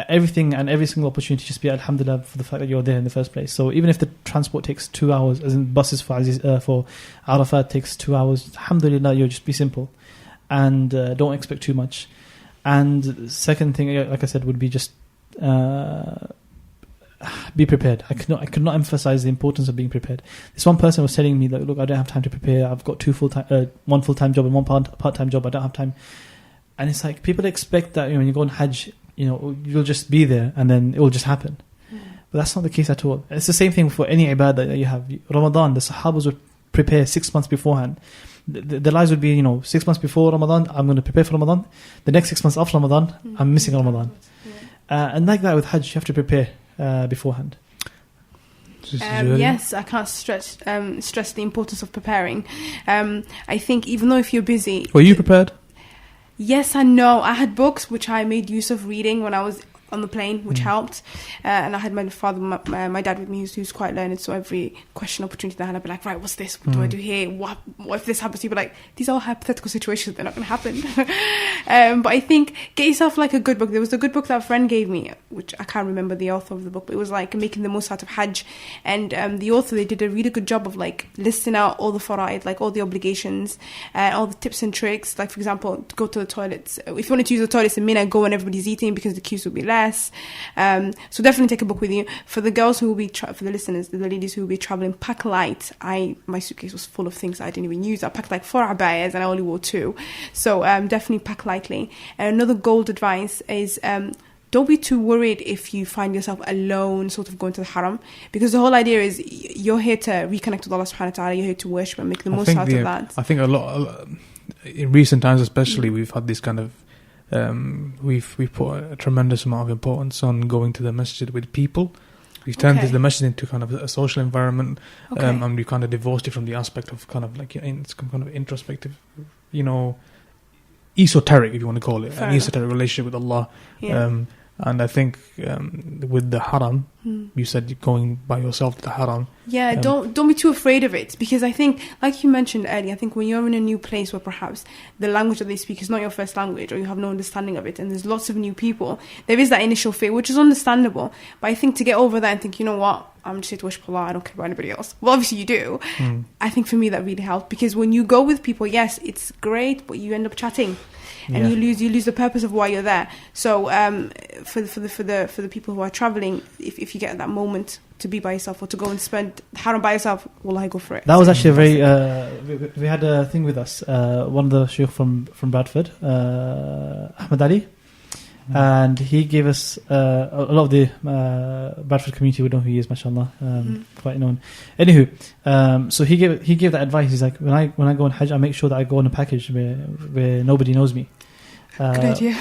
everything and every single opportunity, just be alhamdulillah for the fact that you're there in the first place. So even if the transport takes 2 hours, as in buses for Arafat takes 2 hours, alhamdulillah, you'll just be simple, and don't expect too much. And second thing, like I said, would be just be prepared. I could not emphasize the importance of being prepared. This one person was telling me that, look, I don't have time to prepare. I've got one full-time job and one part-time job. I don't have time. And it's like, people expect that when you go on Hajj, you'll just be there and then it will just happen. But that's not the case at all. It's the same thing for any ibadah that you have. Ramadan, the Sahabas would prepare 6 months beforehand. The lives would be, 6 months before Ramadan, I'm going to prepare for Ramadan. The next 6 months after Ramadan, I'm missing Ramadan. And like that with Hajj, you have to prepare beforehand. Yes, I can't stress the importance of preparing. I think even though if you're busy... Were you prepared? Yes and no. I had books which I made use of reading when I was on the plane, which helped. And I had my father, my dad with me, who's quite learned. So every question opportunity that I had, I'd be like, right, what's this? What do I do here? What if this happens? He'd be like, these are all hypothetical situations. They're not going to happen. But I think get yourself like a good book. There was a good book that a friend gave me, which I can't remember the author of the book, but it was like making the most out of Hajj. And the author, they did a really good job of like listing out all the fara'id, like all the obligations, all the tips and tricks. Like, for example, go to the toilets. If you wanted to use the toilets in Mina, go when everybody's eating because the queues will be less. So definitely take a book with you. For the girls who will be, for the listeners, the ladies who will be traveling, pack light. My suitcase was full of things I didn't even use. I packed like 4 abayas and I only wore 2. So definitely pack lightly. And another gold advice is don't be too worried if you find yourself alone sort of going to the haram, because the whole idea is you're here to reconnect with Allah subhanahu wa ta'ala, you're here to worship and make the most out of that. I think a lot in recent times especially, we've had this kind of we've put a tremendous amount of importance on going to the masjid with people. We've turned the masjid into kind of a social environment, and we kind of divorced it from the aspect of kind of like it's kind of introspective, esoteric, if you want to call it, an esoteric relationship with Allah. And I think with the haram, you said you're going by yourself to the haram. Yeah, don't be too afraid of it, because I think, like you mentioned earlier, I think when you're in a new place where perhaps the language that they speak is not your first language, or you have no understanding of it, and there's lots of new people, there is that initial fear, which is understandable. But I think to get over that and think, you know what, I'm just here to worship Allah, I don't care about anybody else. Well, obviously you do. I think for me that really helped, because when you go with people, yes, it's great, but you end up chatting. And you lose the purpose of why you're there. So for the people who are traveling, if you get that moment to be by yourself or to go and spend haram by yourself, wallahi, go for it. That was actually a very we had a thing with us, one of the shaykh from Bradford, Ahmed Ali, and he gave us a lot of the Bradford community would know who he is, mashallah, quite known. Anywho, so he gave that advice. He's like, when I go on Hajj, I make sure that I go on a package where nobody knows me. Good idea.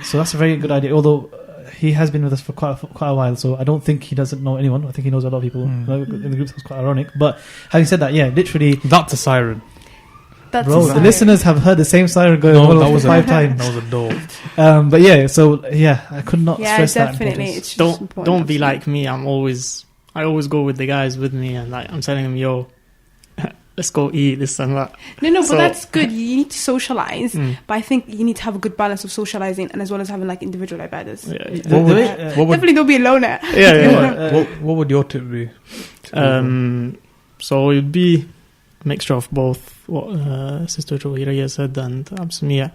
So that's a very good idea. Although he has been with us for quite a while, so I don't think he doesn't know anyone. I think he knows a lot of people in the group. So it's quite ironic. But having said that, yeah, literally, that's a siren. That's bro, the listeners have heard the same siren going that was 5 times. That was a door. But yeah, so yeah, I could not stress definitely. that. It's just Don't be like me. I always go with the guys with me, and like I'm telling them, yo, let's go eat this and that. No, but that's good. You need to socialize, but I think you need to have a good balance of socializing and as well as having like individual ibadahs. Definitely don't be a loner. What would your tip be? So it'd be a mixture of both what Sister Johira said and Absamia.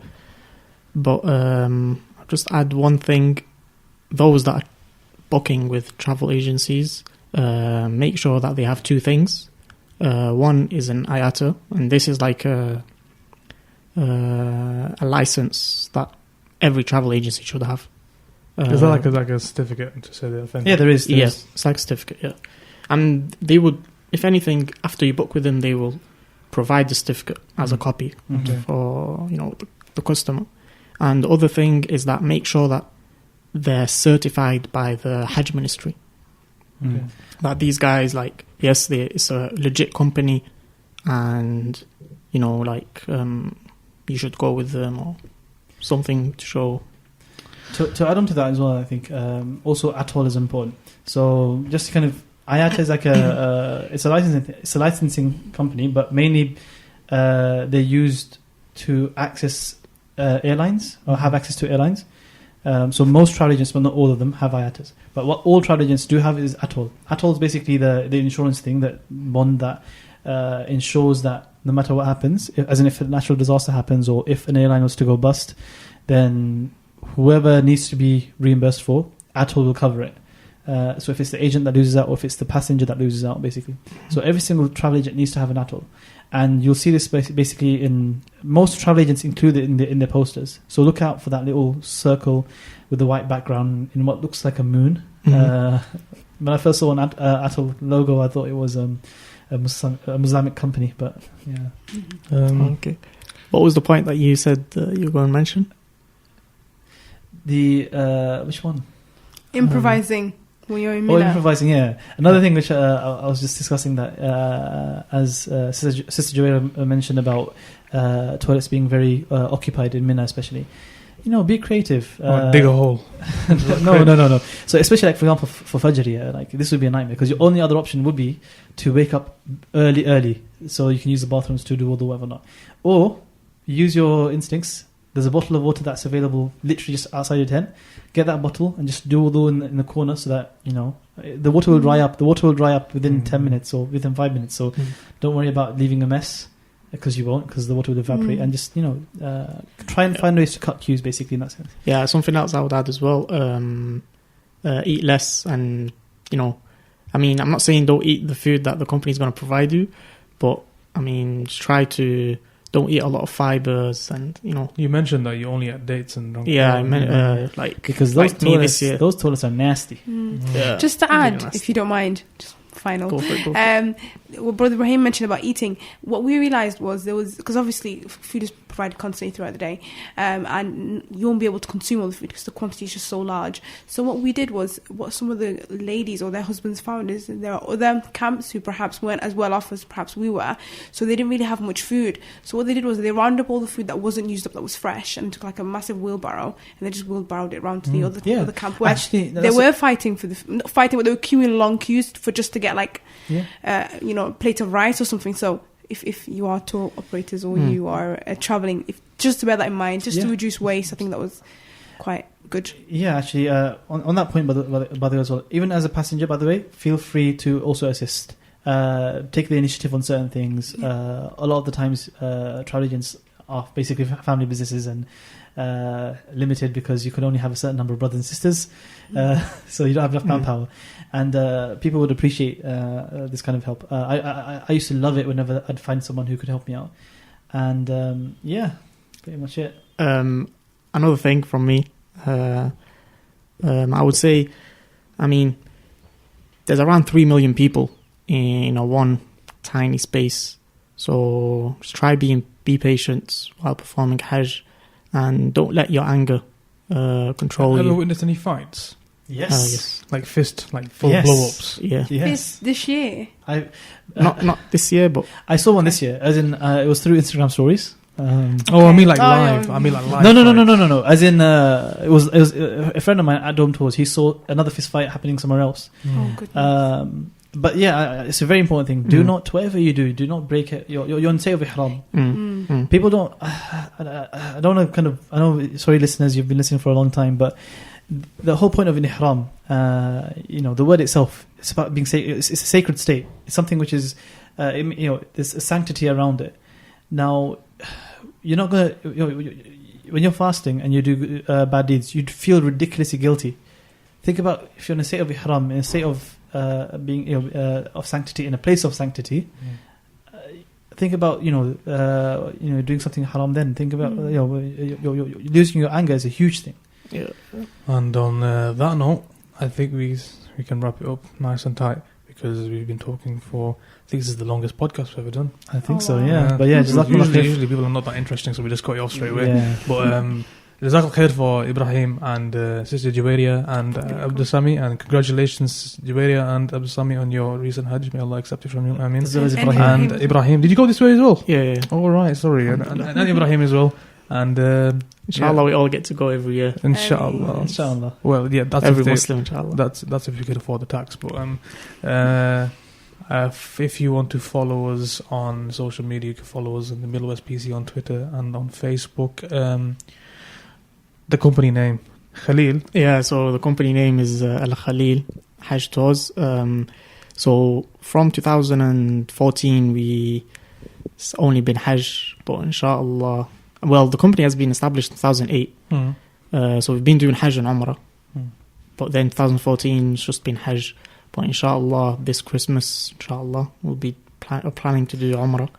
But I'll just add one thing. Those that are booking with travel agencies, make sure that they have 2 things. One is an IATA, and this is like a license that every travel agency should have. Is that like a certificate to say the offence? Yeah, there is. Yes, it's like a certificate, yeah. And they would, if anything, after you book with them, they will provide the certificate as a copy for the customer. And the other thing is that make sure that they're certified by the Hajj Ministry. That these guys, like, yes, it's a legit company, and you should go with them or something to show. To add on to that as well, I think also atoll is important. So just kind of IATA is like it's a licensing company, but mainly they're used to access airlines or have access to airlines. So most travel agents, but not all of them, have IATAs. But what all travel agents do have is atoll. Atoll is basically the insurance thing, that bond that ensures that no matter what happens, if a natural disaster happens or if an airline was to go bust, then whoever needs to be reimbursed for, atoll will cover it. So if it's the agent that loses out or if it's the passenger that loses out, basically. So every single travel agent needs to have an atoll. And you'll see this basically in most travel agents include it in their posters. So look out for that little circle with the white background in what looks like a moon. When I first saw an atoll logo, I thought it was a Islamic company, but yeah. Okay. What was the point that you said you were going to mention? The which one? Improvising. When you're in Mina. Improvising, yeah. Another thing which I was just discussing that as Sister Joanna mentioned about toilets being very occupied in Mina, especially. Be creative. Dig a hole. No. So especially like for example for Fajr, like this would be a nightmare because your only other option would be to wake up early, so you can use the bathrooms to do all the whatever not, or use your instincts. There's a bottle of water that's available literally just outside your tent. Get that bottle and just do wudu in the corner so that, the water will dry up. The water will dry up within 10 minutes or within 5 minutes. So don't worry about leaving a mess because you won't, because the water will evaporate. And just, try and find ways to cut queues basically in that sense. Yeah, something else I would add as well. Eat less and, I'm not saying don't eat the food that the company is going to provide you, but, just try to... Don't eat a lot of fibers, and You mentioned that you only had dates and drunk. Yeah, I meant because those toilets are nasty. Yeah. Just to add, if you don't mind, just final. Go for it. what Brother Ibrahim mentioned about eating, what we realized was because obviously food is provided constantly throughout the day, and you won't be able to consume all the food because the quantity is just so large. So what we did was, what some of the ladies or their husbands found is there are other camps who perhaps weren't as well off as perhaps we were, so they didn't really have much food. So what they did was they rounded up all the food that wasn't used up, that was fresh, and took like a massive wheelbarrow, and they just wheelbarrowed it around to the other camp where they were fighting for not fighting, but they were queuing long queues for just to get like a plate of rice or something. So if you are tour operators or you are traveling, just to bear that in mind, just to reduce waste, I think that was quite good. Yeah, actually, on that point, by the way, as well, even as a passenger, by the way, feel free to also assist. Take the initiative on certain things. A lot of the times, travel agents are basically family businesses and limited because you can only have a certain number of brothers and sisters, so you don't have enough manpower. And people would appreciate this kind of help. I used to love it whenever I'd find someone who could help me out. And pretty much it. Another thing from me, I would say, there's around 3 million people in one tiny space. So just try be patient while performing Hajj, and don't let your anger control you. Ever witnessed any fights? Yes. Like full blow-ups. Yeah. Yes. This year? Not this year, but I saw one this year, as in it was through Instagram stories. I mean like live. Yeah. I mean like live. No. As in, it was a friend of mine at Dome Tours. He saw another fist fight happening somewhere else. Oh, goodness. But yeah, it's a very important thing. Do not, whatever you do not break it. You're in state of ihram. People don't. I don't know. I know. Sorry, listeners, you've been listening for a long time, but the whole point of an ihram, the word itself, it's about being it's a sacred state. It's something which is, there's a sanctity around it. Now, you're not gonna. When you're fasting and you do bad deeds, you'd feel ridiculously guilty. Think about if you're in a state of ihram, in a state of being of sanctity, in a place of sanctity. Think about doing something haram. Then think about you're losing your anger is a huge thing. Yeah. And on that note, I think we can wrap it up nice and tight, because we've been talking for, I think this is the longest podcast we've ever done. I think so. Wow. Yeah. But yeah, usually people are not that interesting, so we just cut you off straight away. Yeah. But Jazakallah khair for Ibrahim and Sister Juwairia and Abdul Sami, and congratulations Juwairia and Abdul Sami on your recent Hajj. May Allah accept it from you. Ameen. As well as And Ibrahim, did you go this way as well? Yeah. Oh right, sorry. And Ibrahim as well. And Inshallah, we all get to go every year. Inshallah. Well, yeah, that's Every if they, Muslim, inshallah. that's if you could afford the tax. But if you want to follow us on social media, you can follow us in the Middle West PC on Twitter and on Facebook. The company name, Khalil. Yeah, so the company name is Al Khalil Hajj Tours. So from 2014, we only been Hajj, but inshallah. Well, the company has been established in 2008. So we've been doing Hajj and Umrah. But then 2014, it's just been Hajj. But inshallah, this Christmas, inshallah, we'll be planning to do Umrah.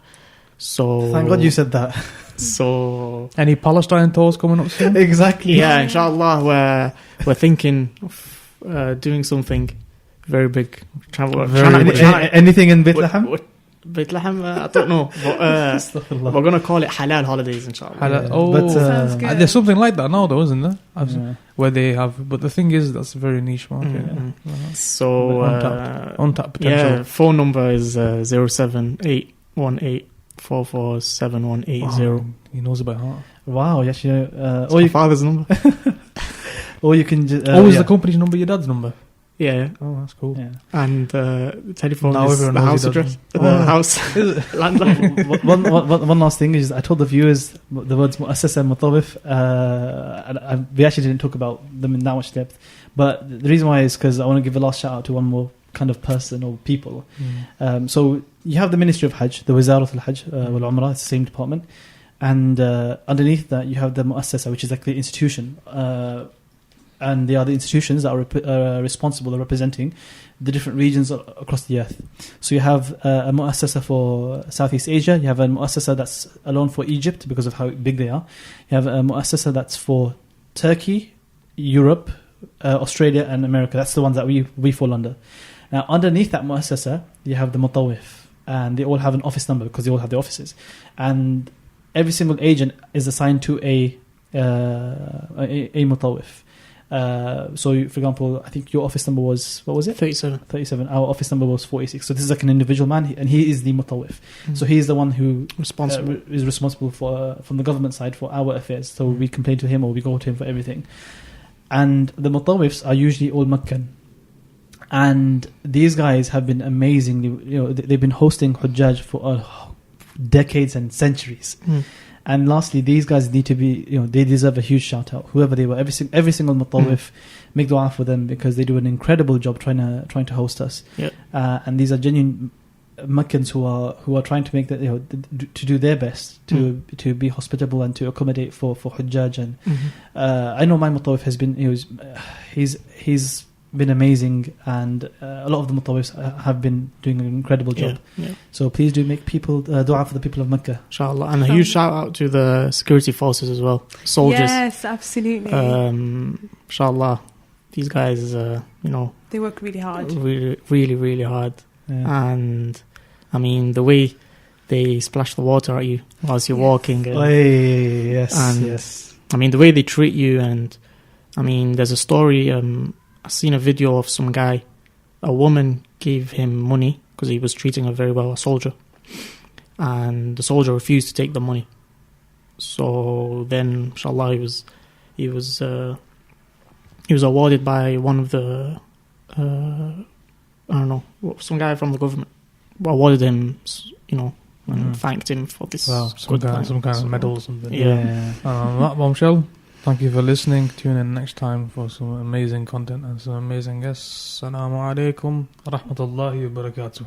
So Thank God you said that. So Any Palestine tours coming up soon? Exactly. yeah, inshallah, we're thinking of doing something very big. Anything in Bethlehem? Bethlehem, I don't know. But, we're going to call it Halal Holidays, inshallah. Halal. Yeah. Oh, But, Sounds good. there's something like that now, though, isn't there? Yeah. Where they have, but the thing is, that's a very niche market. So, Untapped potential. yeah, phone number is 07818447180. Wow, he knows about heart. Wow, yes, you know. Or your father's number. Or you can just. Is the company's number your dad's number? Yeah. Oh, that's cool. Yeah. And the telephone Now is everyone the knows house he address. does. The house landline. one last thing is, I told the viewers the words Mu'assasa and Mutawif. We actually didn't talk about them in that much depth, but the reason why is because I want to give a last shout out to one more kind of person or people. So you have the Ministry of Hajj, the Wizarat al-Hajj wal Umrah, it's the same department, and underneath that you have the Mu'assasa, which is like the institution. And they are the institutions that are responsible or representing the different regions across the earth. So you have a mu'assasa for Southeast Asia. You have a mu'assasa that's alone for Egypt because of how big they are. You have a mu'assasa that's for Turkey, Europe, Australia and America. That's the ones that we fall under. Now, underneath that mu'assasa, you have the mutawif. and they all have an office number because they all have their offices, and every single agent is assigned to a mutawif. So, for example, I think your office number was, what was it? 37. Our office number was 46. So this is like an individual man, and he is the mutawif. So he is the one who is responsible for from the government side for our affairs. So we complain to him or we go to him for everything. And the mutawifs are usually all Meccan. And these guys have been amazingly, they've been hosting Hujjaj for decades and centuries. And lastly, these guys need to be, they deserve a huge shout out. Whoever they were, every single mutawif, make dua for them because they do an incredible job trying to host us. Yep. And these are genuine Meccans who are trying to make that, to do their best to be hospitable and to accommodate for Hujjaj. And I know my mutawif has been, he's been amazing, and a lot of the mutawifs have been doing an incredible job. Yeah. So please do make people dua for the people of Mecca, inshallah, and a huge shout out to the security forces as well, soldiers. Yes, absolutely. Inshallah, these guys, they work really hard. Really, really, really hard. Yeah. And I mean, the way they splash the water at you whilst you're walking. Yes. I mean, the way they treat you, and I mean, there's a story. I've seen a video of some guy. A woman gave him money because he was treating her very well, a soldier, and the soldier refused to take the money. So then, inshallah, he was awarded by one of the I don't know, some guy from the government awarded him, and thanked him for this. Wow, some kind of medal or something. Yeah. On that bombshell, thank you for listening. Tune in next time for some amazing content and some amazing guests. Assalamu alaikum wa rahmatullahi wa barakatuh.